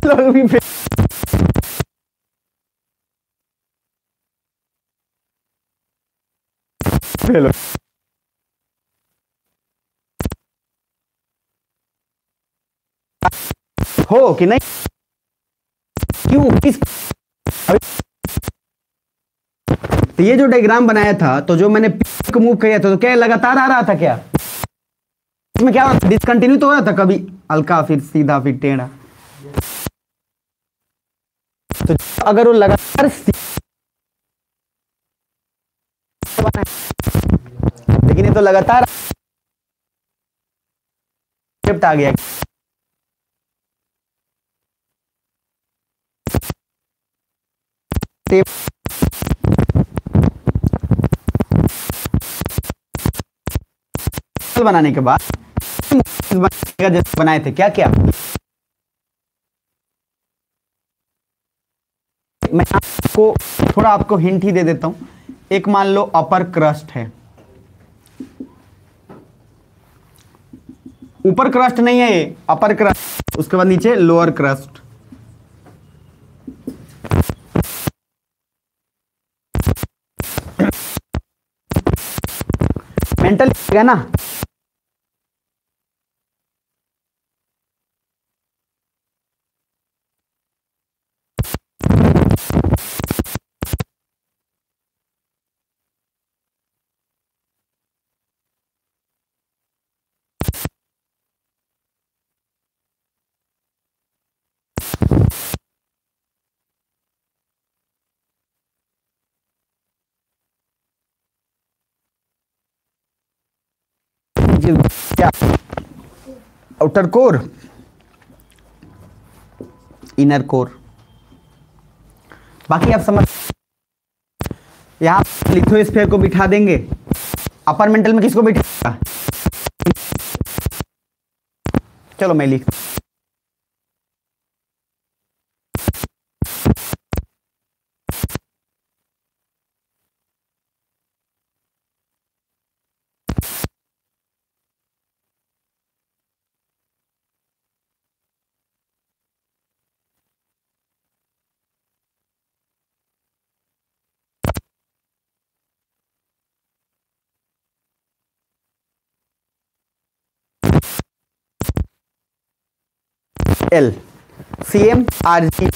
लोग भी फेल हो कि नहीं, क्यों किस। तो ये जो डायग्राम बनाया था, तो जो मैंने को मूव किया था, तो क्या लगातार आ रहा था क्या? इसमें क्या डिसकंटिन्यू तो हो रहा था, कभी हल्का फिर सीधा फिर टेढ़ा। तो अगर वो लगातार लेकिन ये तो लगातार आ गया। बनाने के बाद जैसे बनाए थे, क्या क्या मैं आपको थोड़ा आपको हिंट ही दे देता हूं। एक मान लो अपर क्रस्ट है, ऊपर क्रस्ट नहीं है ये, अपर क्रस्ट, उसके बाद नीचे लोअर क्रस्ट। मेंटल है ना, क्या आउटर कोर, इनर कोर। बाकी आप समझ, यहां लिथोस्फीयर को बिठा देंगे, अपर मेंटल में किसको बिठा, चलो मैं लिख, L, CM RG।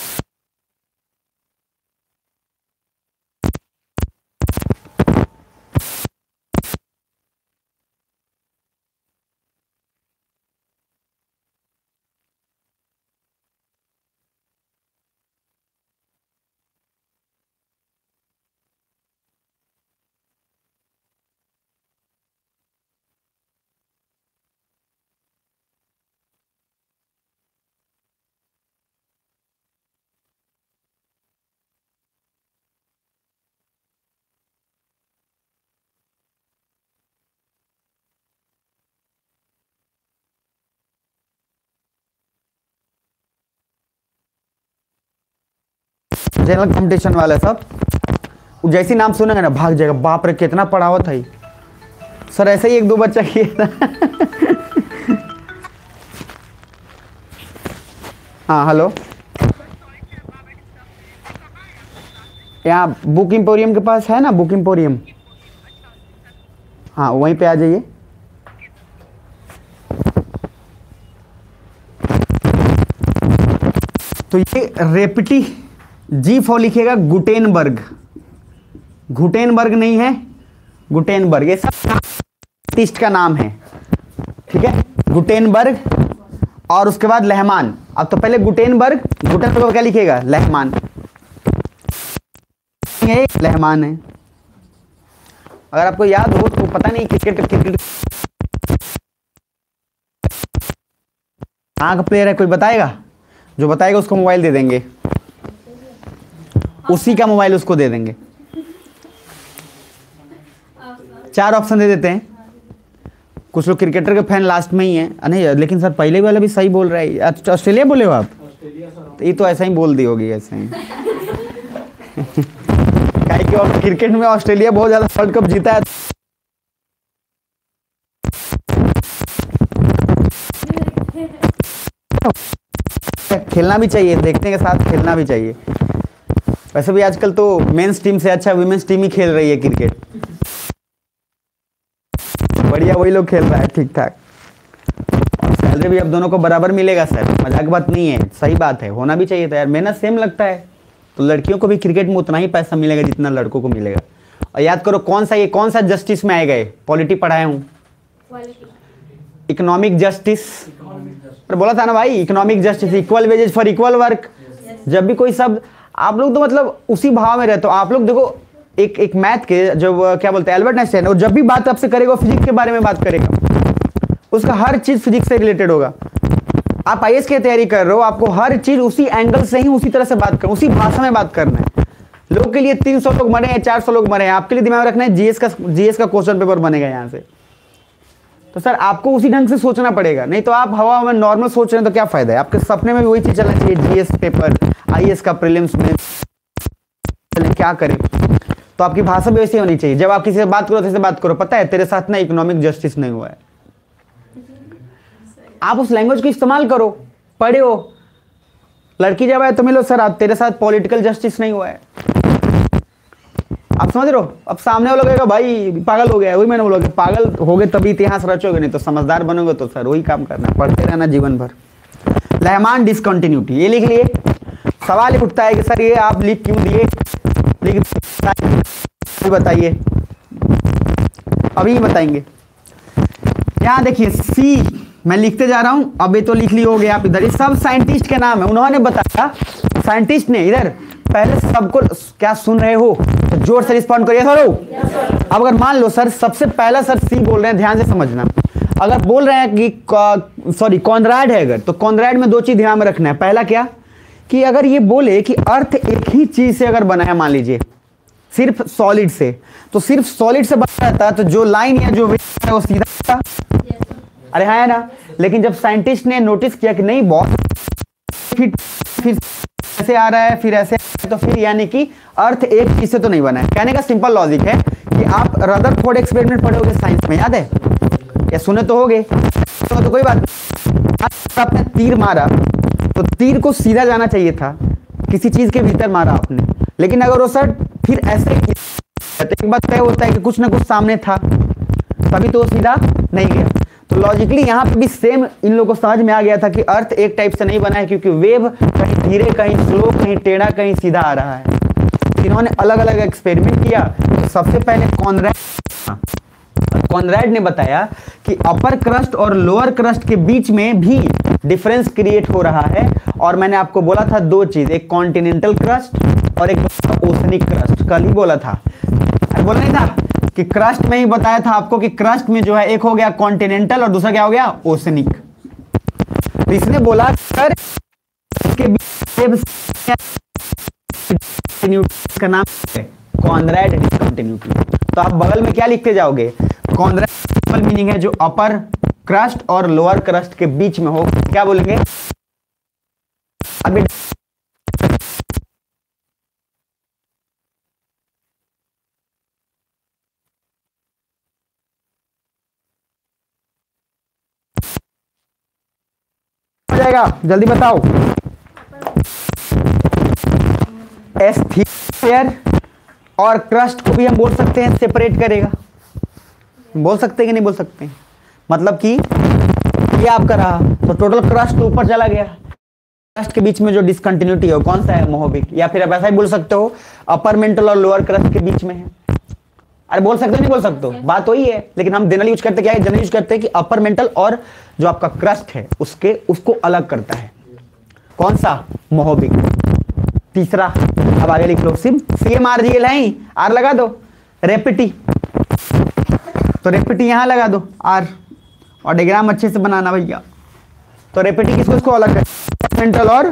General competition वाले सब जैसे नाम सुनेंगे ना भाग जाएगा, बाप रे कितना पढ़ावा था। सर ऐसे ही एक दो बच्चा किया था। हाँ हेलो, यहाँ बुक एम्पोरियम के पास है ना, बुक एम्पोरियम, हाँ वहीं पे आ जाइए। तो ये रेपिटी जी फॉर लिखिएगा, गुटेनबर्ग, गुटेनबर्ग नहीं है, गुटेनबर्ग, ये सब साइंटिस्ट का नाम है, ठीक है। गुटेनबर्ग और उसके बाद लहमान। अब तो पहले गुटेनबर्ग, गुटेनबर्ग को क्या लिखिएगा, लहमान, ये लहमान है। अगर आपको याद हो तो पता नहीं क्रिकेट कहाँ का प्लेयर है, कोई बताएगा? जो बताएगा उसको मोबाइल दे देंगे, उसी का मोबाइल उसको दे देंगे। 4 ऑप्शन दे देते हैं। कुछ लोग क्रिकेटर के फैन लास्ट में ही हैं। नहीं लेकिन सर पहले वाला भी सही बोल रहा है। ऑस्ट्रेलिया बोले हो आप? तो ये तो ऐसा ही बोल दी होगी, ऐसे ही। और क्रिकेट में ऑस्ट्रेलिया बहुत ज्यादा वर्ल्ड कप जीता है। खेलना भी चाहिए, देखने के साथ खेलना भी चाहिए। वैसे भी आजकल तो मेंस टीम से अच्छा वुमेन्स टीम ही खेल रही है क्रिकेट, बढ़िया वही लोग खेल रहा है ठीक ठाक। और सैलरी भी अब दोनों को बराबर मिलेगा सर, मजाक बात नहीं है, सही बात है, होना भी चाहिए था यार, मेहनत सेम लगता है। तो लड़कियों को भी क्रिकेट में उतना ही पैसा मिलेगा जितना लड़कों को मिलेगा। और याद करो कौन सा जस्टिस में आएगा, पॉलिटी पढ़ाए हूँ, इकोनॉमिक जस्टिस, पर बोला था ना भाई, economic justice, equal wages for equal work. जब भी कोई शब्द, आप लोग तो मतलब उसी भाव में रहते हो। आप लोग देखो एक मैथ के जो क्या बोलते हैं एल्बर्ट आइंस्टाइन, और जब भी बात आपसे करेगा फिजिक्स के बारे में बात करेगा, उसका हर चीज फिजिक्स से रिलेटेड होगा। आप आईएएस की तैयारी कर रहे हो, आपको हर चीज उसी एंगल से ही उसी तरह से बात करना, उसी भाषा में बात करना है। लोग के लिए 300 लोग मरे हैं, 400 लोग मरे हैं, आपके लिए दिमाग रखना है जीएस का क्वेश्चन पेपर बनेगा यहाँ से। तो सर आपको उसी ढंग से सोचना पड़ेगा, नहीं तो आप हवा में नॉर्मल सोच रहे हैं तो क्या फायदा है। आपके सपने में भी वही चीज चलना चाहिए, जीएस पेपर, आईएएस का प्रीलिम्स में क्या करें। तो आपकी भाषा भी वैसी होनी चाहिए, जब आप किसी से बात करो तो बात करो, पता है तेरे साथ ना इकोनॉमिक जस्टिस नहीं हुआ है, आप उस लैंग्वेज को इस्तेमाल करो, पढ़े हो। लड़की जब आए तो मिलो, सर आप तेरे साथ पॉलिटिकल जस्टिस नहीं हुआ है, आप समझ रहे हो। अब सामने वाला कहेगा भाई पागल हो गया है, वही मैंने बोला पागल हो गए तभी इतिहास रचोगे, नहीं तो समझदार बनोगे तो सर वही काम करना, पढ़ते रहना जीवन भर। लहमान डिसकंटिन्यूटी, ये लिख लिए। सवाल ये उठता है कि सर ये आप लिख क्यों दिए, बताइए, अभी बताएंगे। यहाँ देखिए सी, मैं लिखते जा रहा हूं, अब ये तो लिख ली हो गया आप इधर, ये सब साइंटिस्ट के नाम है, उन्होंने बताया, साइंटिस्ट ने इधर। पहले सबको क्या सुन रहे हो तो जोर से रिस्पॉन्ड करिए सर। अब अगर मान लो सर सबसे पहला सर सी बोल रहे हैं, ध्यान से समझना। अगर बोल रहे हैं कि सॉरी कॉनराड है अगर, तो कॉनराड में 2 चीज ध्यान में रखना है। पहला क्या कि अगर ये बोले कि अर्थ एक ही चीज से अगर बना है, मान लीजिए सिर्फ सॉलिड से, तो सिर्फ सॉलिड से बना रहता तो जो लाइन या जो वेव है वो सीधा था, अरे हाँ है ना। लेकिन जब साइंटिस्ट ने नोटिस किया कि नहीं बहुत फिर ऐसे आ रहा है, फिर ऐसे, तो फिर यानी कि अर्थ एक चीज से तो नहीं बना है। कहने का सिंपल लॉजिक है कि आप रदरफोर्ड एक्सपेरिमेंट पढ़े होगे साइंस में, याद है या सुने तो होगे, तो कोई बात नहीं। आपने तीर मारा तो तीर को सीधा जाना चाहिए था, किसी चीज के भीतर मारा आपने, लेकिन अगर वो सर फिर ऐसे एक बात तय होता है कि कुछ ना कुछ सामने था, तभी तो सीधा नहीं गया। तो लॉजिकली यहाँ पे भी सेम इन लोगों को समझ में आ गया था कि अर्थ एक टाइप से नहीं बना है, क्योंकि वेव कहीं धीरे, कहीं स्लो, कहीं टेढ़ा, कहीं सीधा आ रहा है। इन्होंने अलग अलग एक्सपेरिमेंट किया। तो सबसे पहले कॉनरैड ने बताया कि अपर क्रस्ट और लोअर क्रस्ट के बीच में भी डिफरेंस क्रिएट हो रहा है। और मैंने आपको बोला था दो चीज, एक कॉन्टिनेंटल क्रस्ट और एक ओशनिक क्रस्ट, कल ही बोला था। बोला नहीं था कि क्रस्ट में ही बताया था आपको कि क्रस्ट में जो है एक हो गया कॉन्टिनेंटल और दूसरा क्या हो गया ओशनिक। तो इसने बोला सर इसके का नाम है कॉनरैड डिसकंटिन्यूटी। तो आप बगल में क्या लिखते जाओगे, कॉनरैड मीनिंग है जो अपर क्रस्ट और लोअर क्रस्ट के बीच में हो, क्या बोलेंगे अभी हो जाएगा, जल्दी बताओ। एस्थीयर और क्रस्ट को भी हम बोल सकते हैं सेपरेट करेगा, बोल सकते हैं कि नहीं बोल सकते हैं? मतलब कि ये आपका रहा तो टोटल क्रस्ट ऊपर चला गया, क्रस्ट के बीच में जो डिसकंटिन्यूटी है कौन सा है, मोहबिक। या फिर आप ऐसा ही बोल सकते हो अपर मेंटल और लोअर क्रस्ट के बीच में है। अरे बोल सकते हो नहीं बोल सकते हो, बात वही है, लेकिन हम जनरली यूज करते क्या है, जनरली यूज करते हैं कि अपर मेंटल और जो आपका क्रस्ट है उसको अलग करता है, कौन सा, मोहबिक। तीसरा अब आगे लिख लो, CMRGL है, आर लगा दो, रेपिटी, तो रेपिटी यहां लगा दो आर, और डायग्राम अच्छे से बनाना भैया। तो रेपिटी किसको अलग कर, मेंटल और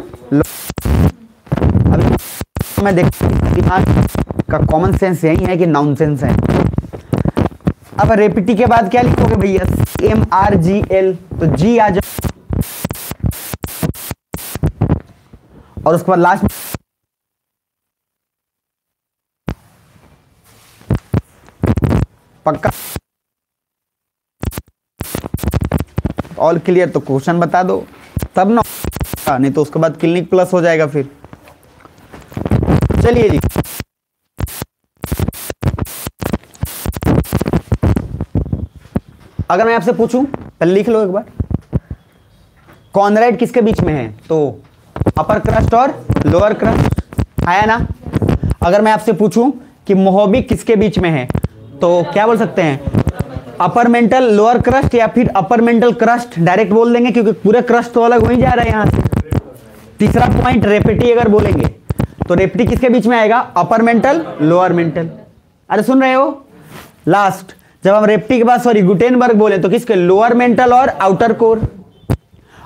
अभी मैं देखता हूं दिमाग का कॉमन सेंस यही है कि नॉनसेंस है। अब रेपिटी के बाद क्या लिखोगे भैया, CMRGL, तो जी आ जाओ और उसके बाद लास्ट पक्का ऑल क्लियर, तो क्वेश्चन बता दो तब ना, नहीं तो उसके बाद क्लिनिक प्लस हो जाएगा फिर। चलिए जी, अगर मैं आपसे पूछूं, पहले लिख लो एक बार, कॉनरैड किसके बीच में है, तो अपर क्रस्ट और लोअर क्रस्ट आया ना। अगर मैं आपसे पूछूं कि मोहबिक किसके बीच में है, तो क्या बोल सकते हैं, अपर मेंटल लोअर क्रस्ट, या फिर अपर मेंटल क्रस्ट डायरेक्ट बोल देंगे क्योंकि पूरे क्रस्ट तो अलग हो ही जा रहा है यहां से। तीसरा पॉइंट रेपिटी अगर बोलेंगे तो रेपिटी किसके बीच में आएगा, अपर मेंटल लोअर मेंटल। अरे सुन रहे हो, लास्ट जब हम रेपिटी के बाद सॉरी गुटेनबर्ग बोले तो किसके, लोअर मेंटल और आउटर कोर,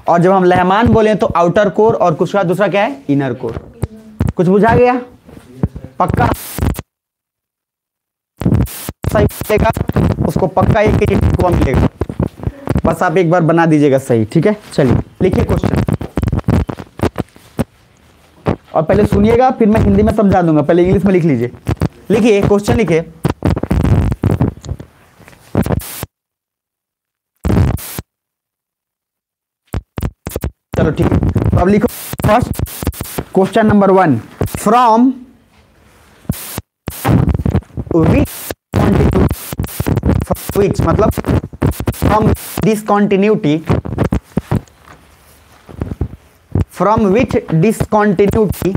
और जब हम लहमान बोले तो आउटर कोर और कुछ का दूसरा क्या है, इनर कोर। कुछ बुझा गया, पक्का सही मिलेगा उसको, पक्का एक को मिलेगा, बस आप एक बार बना दीजिएगा सही, ठीक है। चलिए लिखिए क्वेश्चन, और पहले सुनिएगा फिर मैं हिंदी में समझा दूंगा, पहले इंग्लिश में लिख लीजिए। लिखिए क्वेश्चन लिखिए, चलो ठीक है, तो अब लिखो first question number 1, from which मतलब from discontinuity, from which discontinuity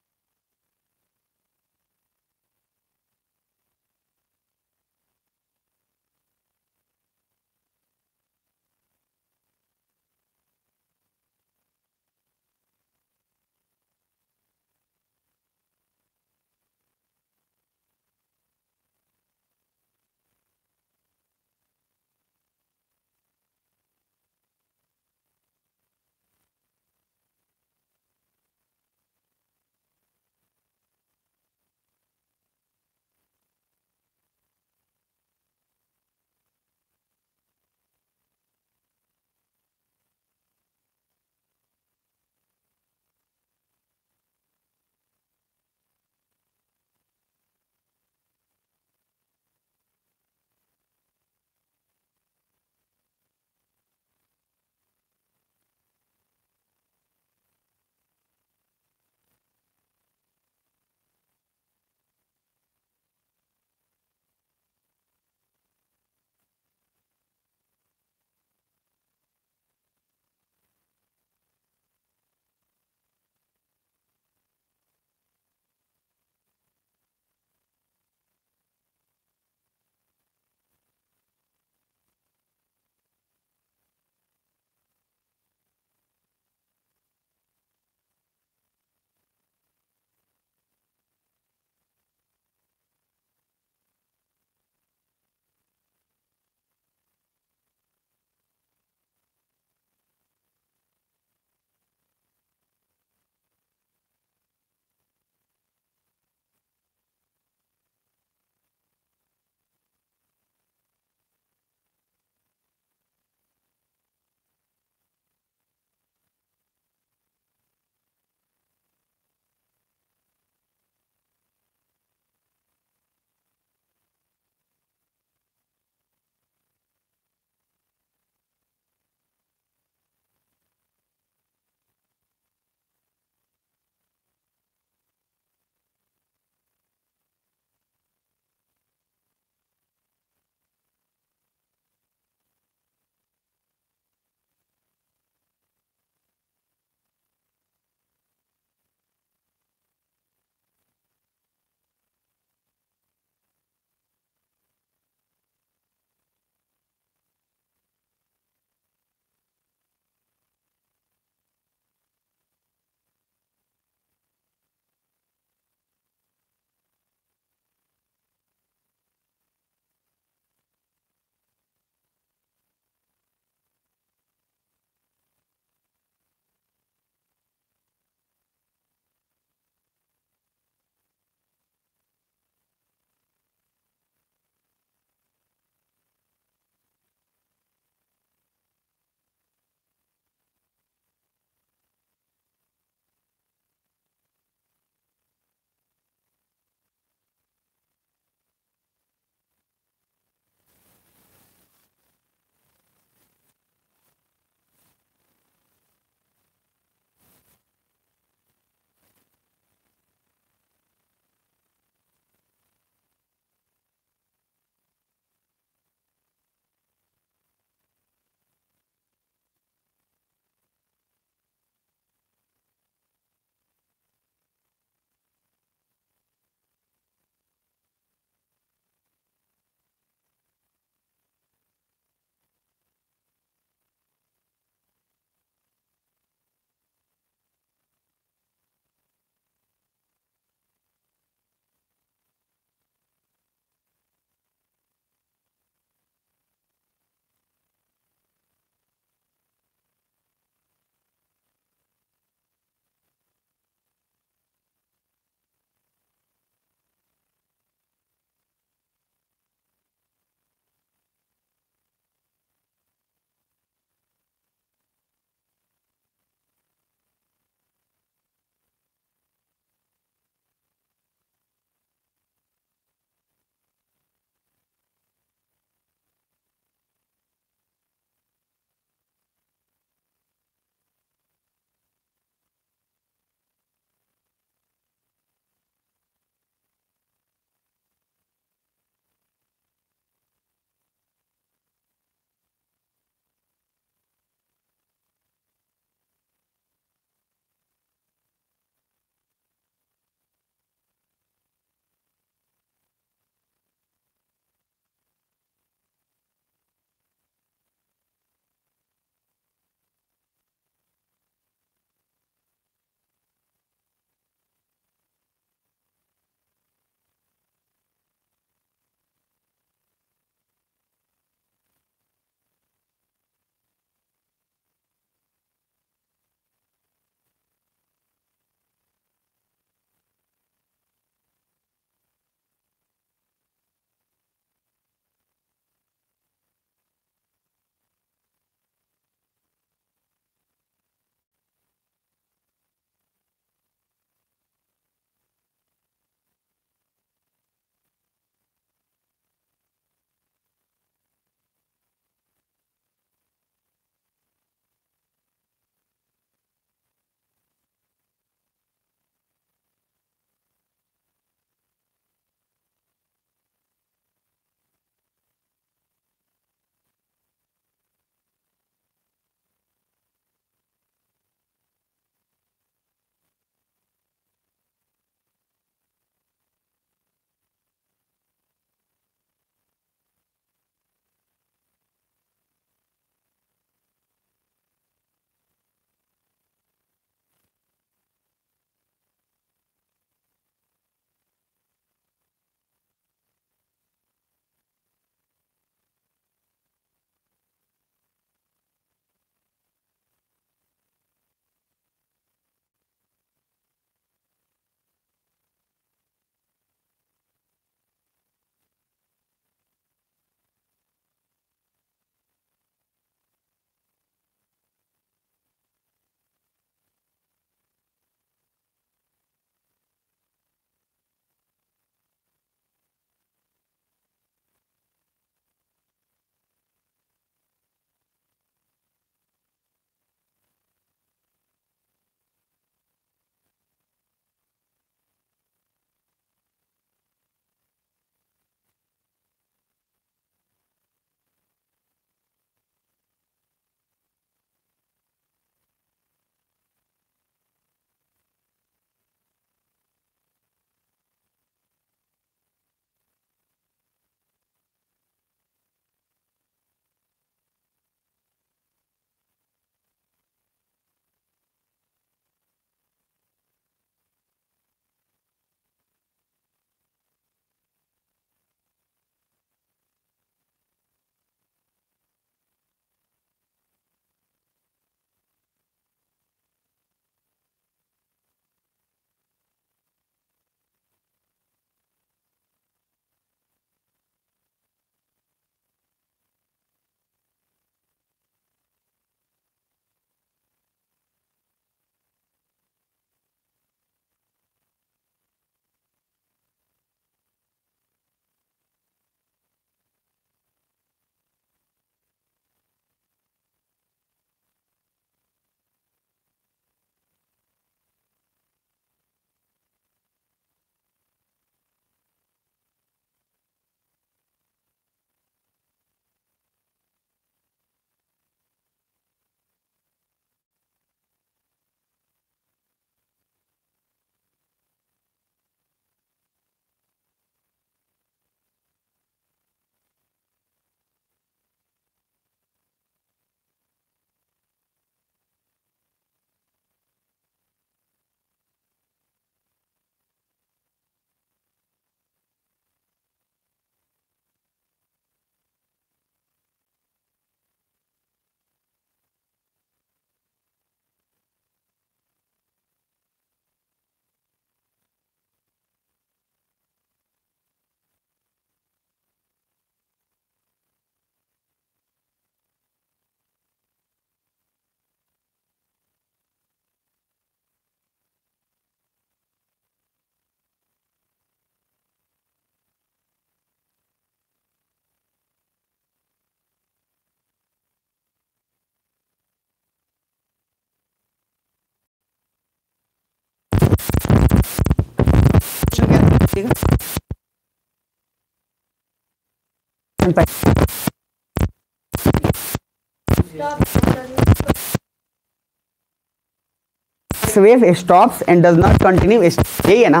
wave stops and does not continue, यही है ना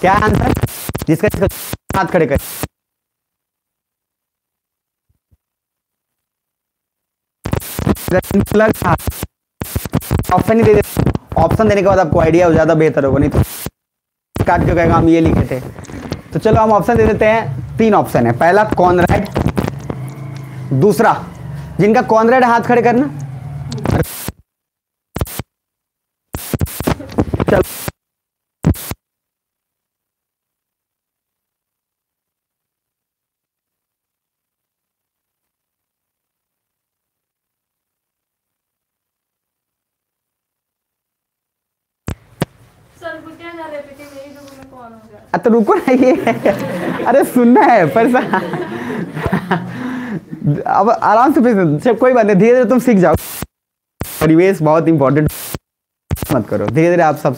क्या आंसर? जिसका हाथ खड़े कर, ऑप्शन ही दे दे, ऑप्शन देने के बाद आपको आइडिया हो ज्यादा बेहतर होगा, नहीं तो काट के कहेगा हम ये लिखे थे। तो चलो हम ऑप्शन दे देते हैं, 3 ऑप्शन है। पहला कॉनरैड, दूसरा जिनका कॉनरैड हाथ खड़े करना, चलो तो रुको ना ये अरे सुनना है पर अब आराम से फिर कोई बात नहीं, धीरे धीरे तुम सीख जाओ। परिवेश बहुत इंपॉर्टेंट मत करो, धीरे धीरे आप सब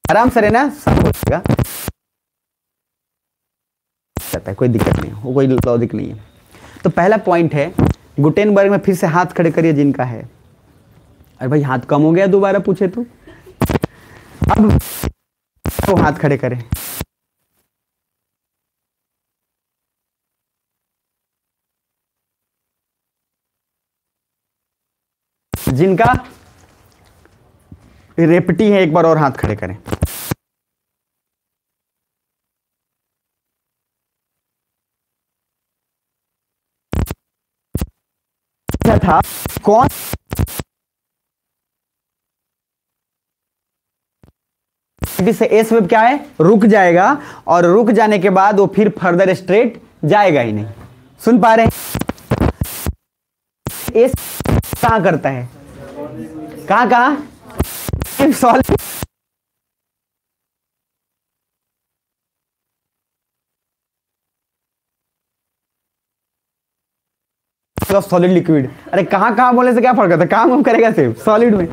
आराम से रहना, सब होगा, कोई दिक्कत नहीं, वो कोई लॉजिक नहीं है। तो पहला पॉइंट है गुटेनबर्ग में, फिर से हाथ खड़े करिए जिनका है। अरे भाई हाथ कम हो गया, दोबारा पूछे तो अब तो हाथ खड़े करें। जिनका रेपटी है एक बार और हाथ खड़े करें। था कौन से एस वेब क्या है, रुक जाएगा, और रुक जाने के बाद वो फिर फर्दर स्ट्रेट जाएगा ही नहीं। सुन पा रहे हैं? एस कहां करता है, कहां कहां सॉलिड, सॉलिड लिक्विड। अरे कहां कहां बोलने से क्या फर्क है, काम हम करेगा सिर्फ सॉलिड में।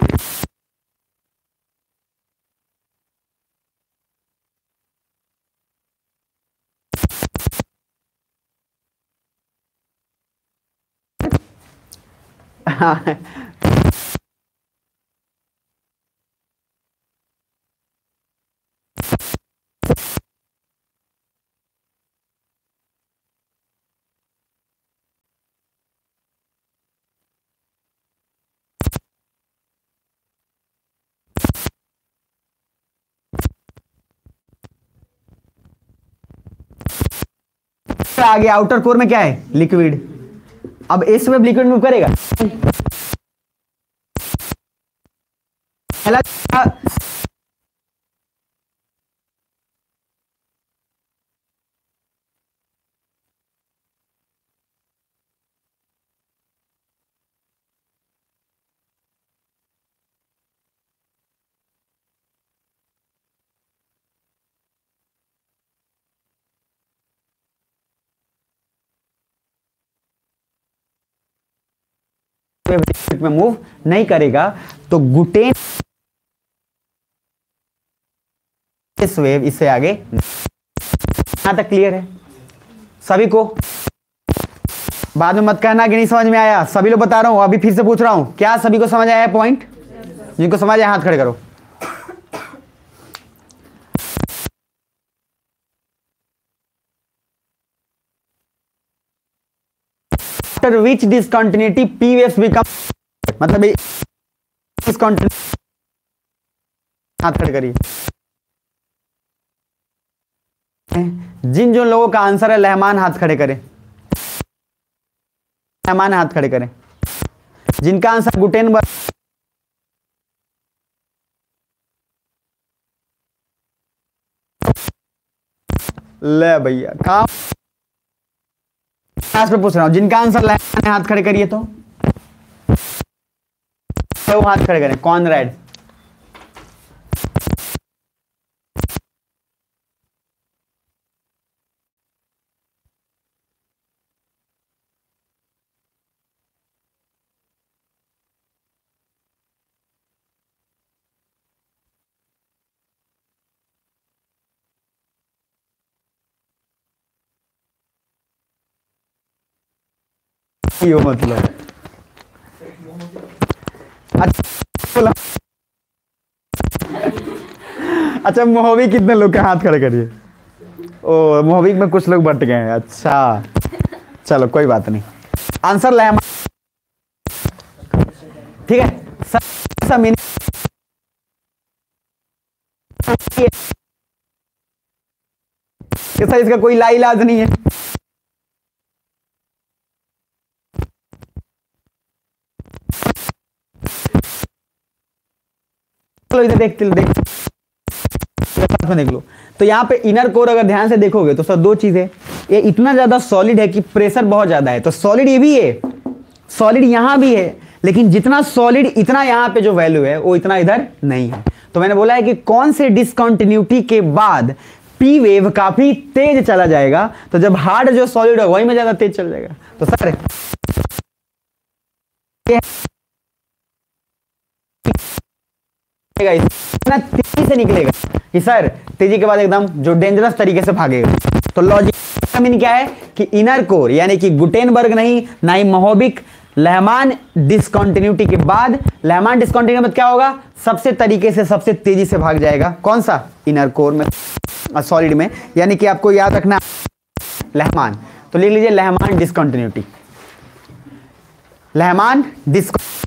आगे आउटर कोर में क्या है, लिक्विड। अब इस वेब लिक्विड मूव करेगा, पहला में मूव नहीं करेगा, तो गुटेन वेव इससे आगे। यहां तक क्लियर है सभी को? बाद में मत कहना कि नहीं समझ में आया, सभी लोग बता रहा हूं, अभी फिर से पूछ रहा हूं, क्या सभी को समझ आया पॉइंट? जिनको समझ आया हाथ खड़े करो। After which discontinuity P waves become, मतलब डिसकंटिन्यूटी, हाथ खड़े करिए। जिन जो लोगों का आंसर है लहमान हाथ खड़े करें, लहमान हाथ खड़े करें। जिनका आंसर गुटेनबर्ग, ले भैया काम पे पूछ रहा हूं, जिनका आंसर लहमान हाथ खड़े करिए, तो वो हाथ खड़े करें। कॉनरैड, हो मतलब। अच्छा मोहब्बी कितने लोग के हाथ खड़े करिए। ओ मोहब्बी में कुछ लोग बट गए हैं। अच्छा चलो कोई बात नहीं। आंसर लहमान, ठीक है सर। सर इसका कोई लाइलाज नहीं है। चलो इधर देख देख लो। तो यहाँ पे इनर कोर अगर ध्यान से देखोगे तो सर दो चीजें, ये इतना ज्यादा सॉलिड है कि प्रेशर बहुत ज्यादा है, तो सॉलिड ये भी है, सॉलिड यहां भी है, लेकिन जितना सॉलिड इतना यहां पे जो वैल्यू है वो इतना इधर नहीं है। तो मैंने बोला है कि कौन से डिसकंटिन्यूटी के बाद पी वेव काफी तेज चला जाएगा, तो जब हार्ड जो सॉलिड है वही में ज्यादा तेज चल जाएगा। तो सर इतना तेजी से निकलेगा कि सर तेजी के बाद एकदम जो डेंजरस तरीके से भागेगा। तो लॉजिक मीन क्या है कि इनर कोर यानी कि गुटेनबर्ग नहीं ना ही मोहबिक, लहमान डिसकंटिन्यूटी के बाद, लहमान डिसकंटिन्यूटी के बाद क्या होगा, सबसे तरीके से सबसे तेजी से भाग जाएगा। कौन सा? इनर कोर में, सॉलिड में। यानी कि आपको याद रखना लहमान, तो लिख लीजिए लहमान डिसकंटिन्यूटी, लहमान डिसकंटिन्यूटी।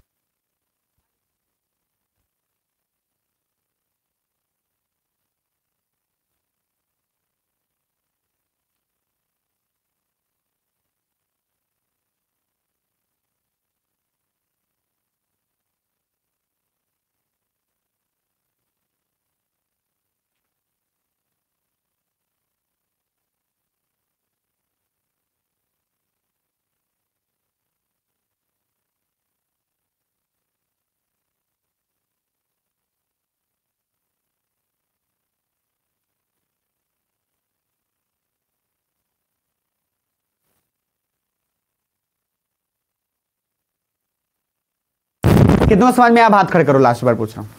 कितना समझ में? आप हाथ खड़े करो, लास्ट बार पूछ रहा हूं।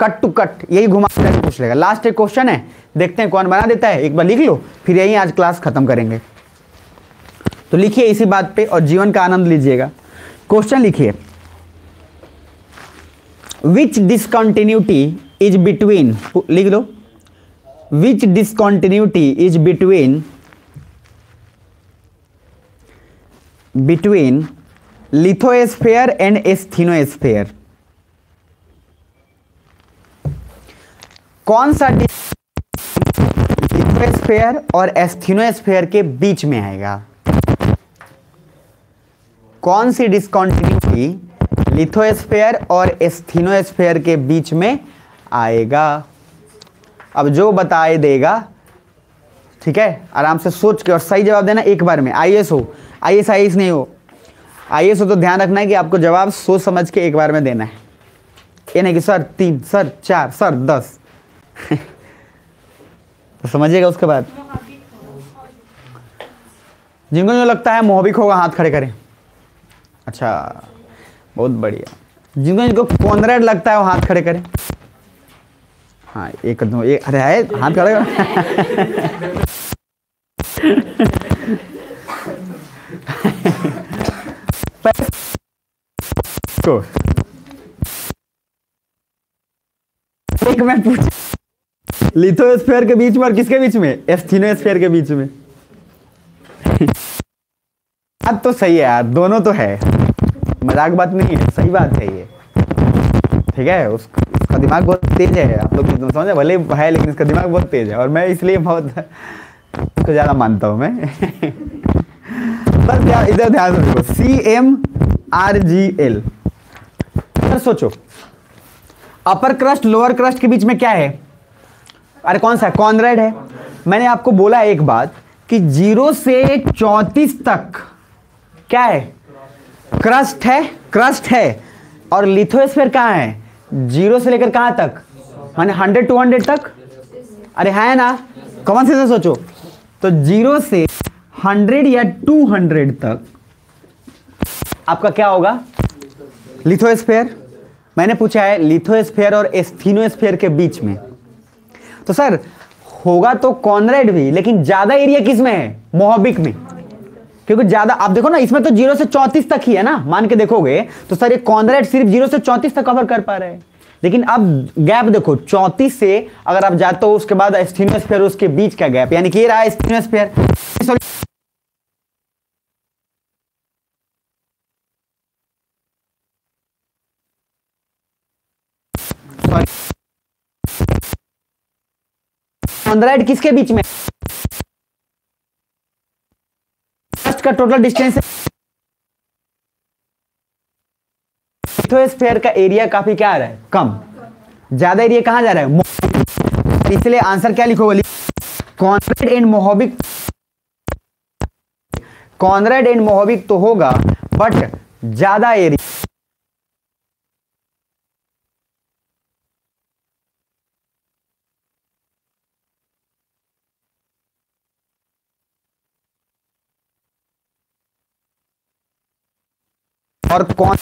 कट टू कट यही घुमा कर पूछ लेगा। लास्ट एक क्वेश्चन है, देखते हैं कौन बना देता है। एक बार लिख लो, फिर यही आज क्लास खत्म करेंगे। तो लिखिए इसी बात पे और जीवन का आनंद लीजिएगा। क्वेश्चन लिखिए, विच डिसकंटिन्यूटी इज बिटवीन, लिख लो, which discontinuity is between lithosphere and asthenosphere. कौन सा लिथोस्फेयर और एस्थेनोस्फेयर के बीच में आएगा? कौन सी डिसकंटिन्यूटी लिथोस्फेयर और एस्थेनोस्फेयर के बीच में आएगा? अब जो बताए देगा, ठीक है, आराम से सोच के और सही जवाब देना एक बार में। आईएएस हो, आईएएस नहीं हो, आईएएस हो तो ध्यान रखना है कि आपको जवाब सोच समझ के एक बार में देना है। ये नहीं कि सर 3, सर 4, सर 10 तो समझिएगा। उसके बाद जिनको जो लगता है मोहबिक होगा हाथ खड़े करें। अच्छा बहुत बढ़िया। जिनको कॉनरेड लगता है वो हाथ खड़े करें। हाँ एक दो एक, अरे है हाथ खड़े तो एक मैं पूछ, लिथोस्फेयर के बीच में और किसके बीच में? एस्थेनोस्फेयर के बीच में। बात तो सही है यार, दोनों तो है, मजाक बात नहीं है, सही बात है ये, ठीक है। उसका दिमाग बहुत तेज है, आप लोग समझे, भले है लेकिन इसका दिमाग बहुत तेज है और मैं इसलिए बहुत उसको ज्यादा मानता हूं मैं। बस इधर ध्यान से देखो, CMRGL। सोचो अपर क्रस्ट लोअर क्रस्ट के बीच में क्या है? अरे कौन सा है? कॉनरेड है। मैंने आपको बोला एक बात कि 0 से 34 तक क्या है? क्रस्ट है, क्रस्ट है। और लिथोस्फेयर कहाँ है? 0 से लेकर कहाँ तक? माने 100 to 100 तक। अरे है ना, कॉमन सेंस से सोचो। तो 0 से 100 या 200 तक आपका क्या होगा? लिथोस्फेयर। मैंने पूछा है लिथोस्फेयर और एस्थेनोस्फेयर के बीच में, तो सर होगा तो कॉनरेड भी, लेकिन ज्यादा एरिया किस में है? मोहबिक में, क्योंकि ज्यादा आप देखो ना इसमें तो 0 से 34 तक ही है ना, मान के देखोगे तो सर ये कॉनरेड सिर्फ 0 से 34 तक कवर कर पा रहे हैं। लेकिन अब गैप देखो 34 से अगर आप जाते हो उसके बाद स्टेनोस्फेयर उसके बीच का गैप, यानी कि ये रहा स्टेनोस्फेयर। कॉनरेड किसके बीच में? फर्स्ट का टोटल डिस्टेंस, लिथोस्फीयर का एरिया काफी क्या आ रहा है? कम। ज्यादा एरिया कहां जा रहा है? इसलिए आंसर क्या लिखोगे? कॉनरेड एंड मोहबिक। कॉनरेड एंड मोहबिक तो होगा बट ज्यादा एरिया। और कौन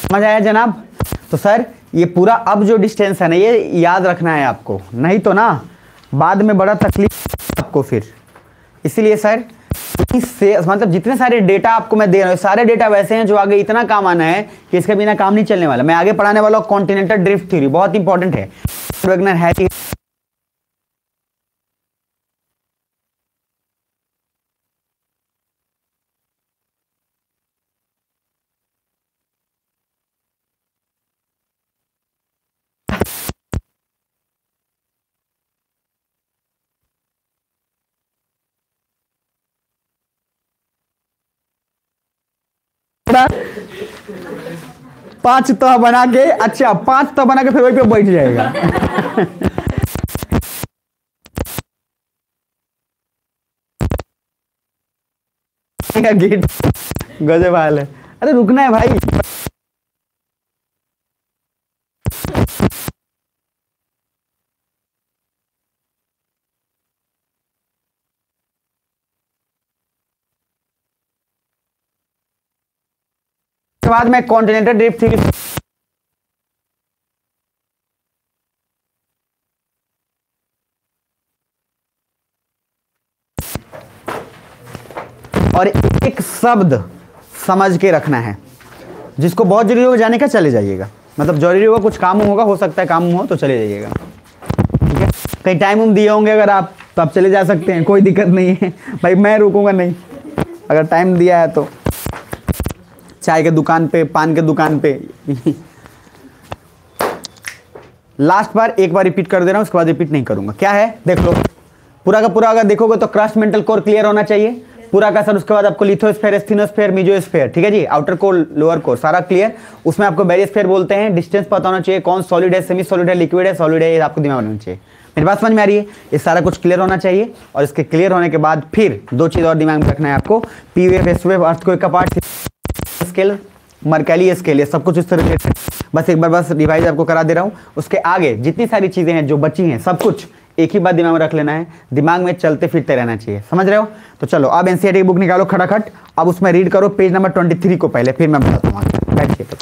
समझ आया जनाब? तो सर ये पूरा अब जो डिस्टेंस है ना ये याद रखना है आपको, नहीं तो ना बाद में बड़ा तकलीफ आपको फिर। इसलिए सर इससे मतलब जितने सारे डेटा आपको मैं दे रहा हूँ सारे डेटा वैसे हैं जो आगे इतना काम आना है कि इसके बिना काम नहीं चलने वाला। मैं आगे पढ़ाने वाला हूँ कॉन्टिनेंटल ड्रिफ्ट थ्योरी, बहुत इंपॉर्टेंट है। वैगनर हैरी पांच तह बना के, अच्छा 5 तह बना के फिर वहीं पे बैठ जाएगा। गेट गजब हाल है। अरे रुकना है भाई। बाद में कॉन्टिनेंटल ड्रिफ्ट थ्योरी और एक शब्द समझ के रखना है, जिसको बहुत जरूरी होगा जाने का चले जाइएगा, मतलब जरूरी होगा कुछ काम होगा, हो सकता है काम हो तो चले जाइएगा, ठीक है। कहीं टाइम दिए होंगे अगर आप तो आप चले जा सकते हैं, कोई दिक्कत नहीं है भाई, मैं रुकूंगा नहीं। अगर टाइम दिया है तो चाय के दुकान पे, पान के दुकान पे। लास्ट बार एक बार रिपीट कर दे रहा हूं, उसके बाद रिपीट नहीं करूंगा। क्या है देख लो, पूरा का पूरा अगर देखोगे तो क्रस्ट मेंटल कोर क्लियर होना चाहिए पूरा का सर। उसके बाद आपको लिथोस्फीयर, स्टेनोस्फीयर, मेसोस्फीयर, ठीक है जी, आउटर कोर, लोअर कोर, सारा क्लियर। उसमें आपको बैरियोस्फीयर बोलते हैं। डिस्टेंस पता होना चाहिए, कौन सॉलिड है, सेमी सॉलिड है, लिक्विड है, सॉलिड है, ये आपको दिमाग में होना चाहिए। मेरी बात समझ में आ रही है? ये सारा कुछ क्लियर होना चाहिए। और इसके क्लियर होने के बाद फिर 2 चीज और दिमाग में रखना है आपको, P wave, S wave, earthquake का पार्ट, स्केल, मर्कैली स्केल, ये सब कुछ इस तरह से बस एक बार बस रिवाइज आपको करा दे रहा हूँ। उसके आगे जितनी सारी चीजें हैं जो बची हैं सब कुछ एक ही बात दिमाग में रख लेना है, दिमाग में चलते फिरते रहना चाहिए, समझ रहे हो? तो चलो अब एनसीईआरटी की बुक निकालो खटाखट, अब उसमें रीड करो पेज नंबर 23 को पहले, फिर मैं बताता हूँ। बैठिए तो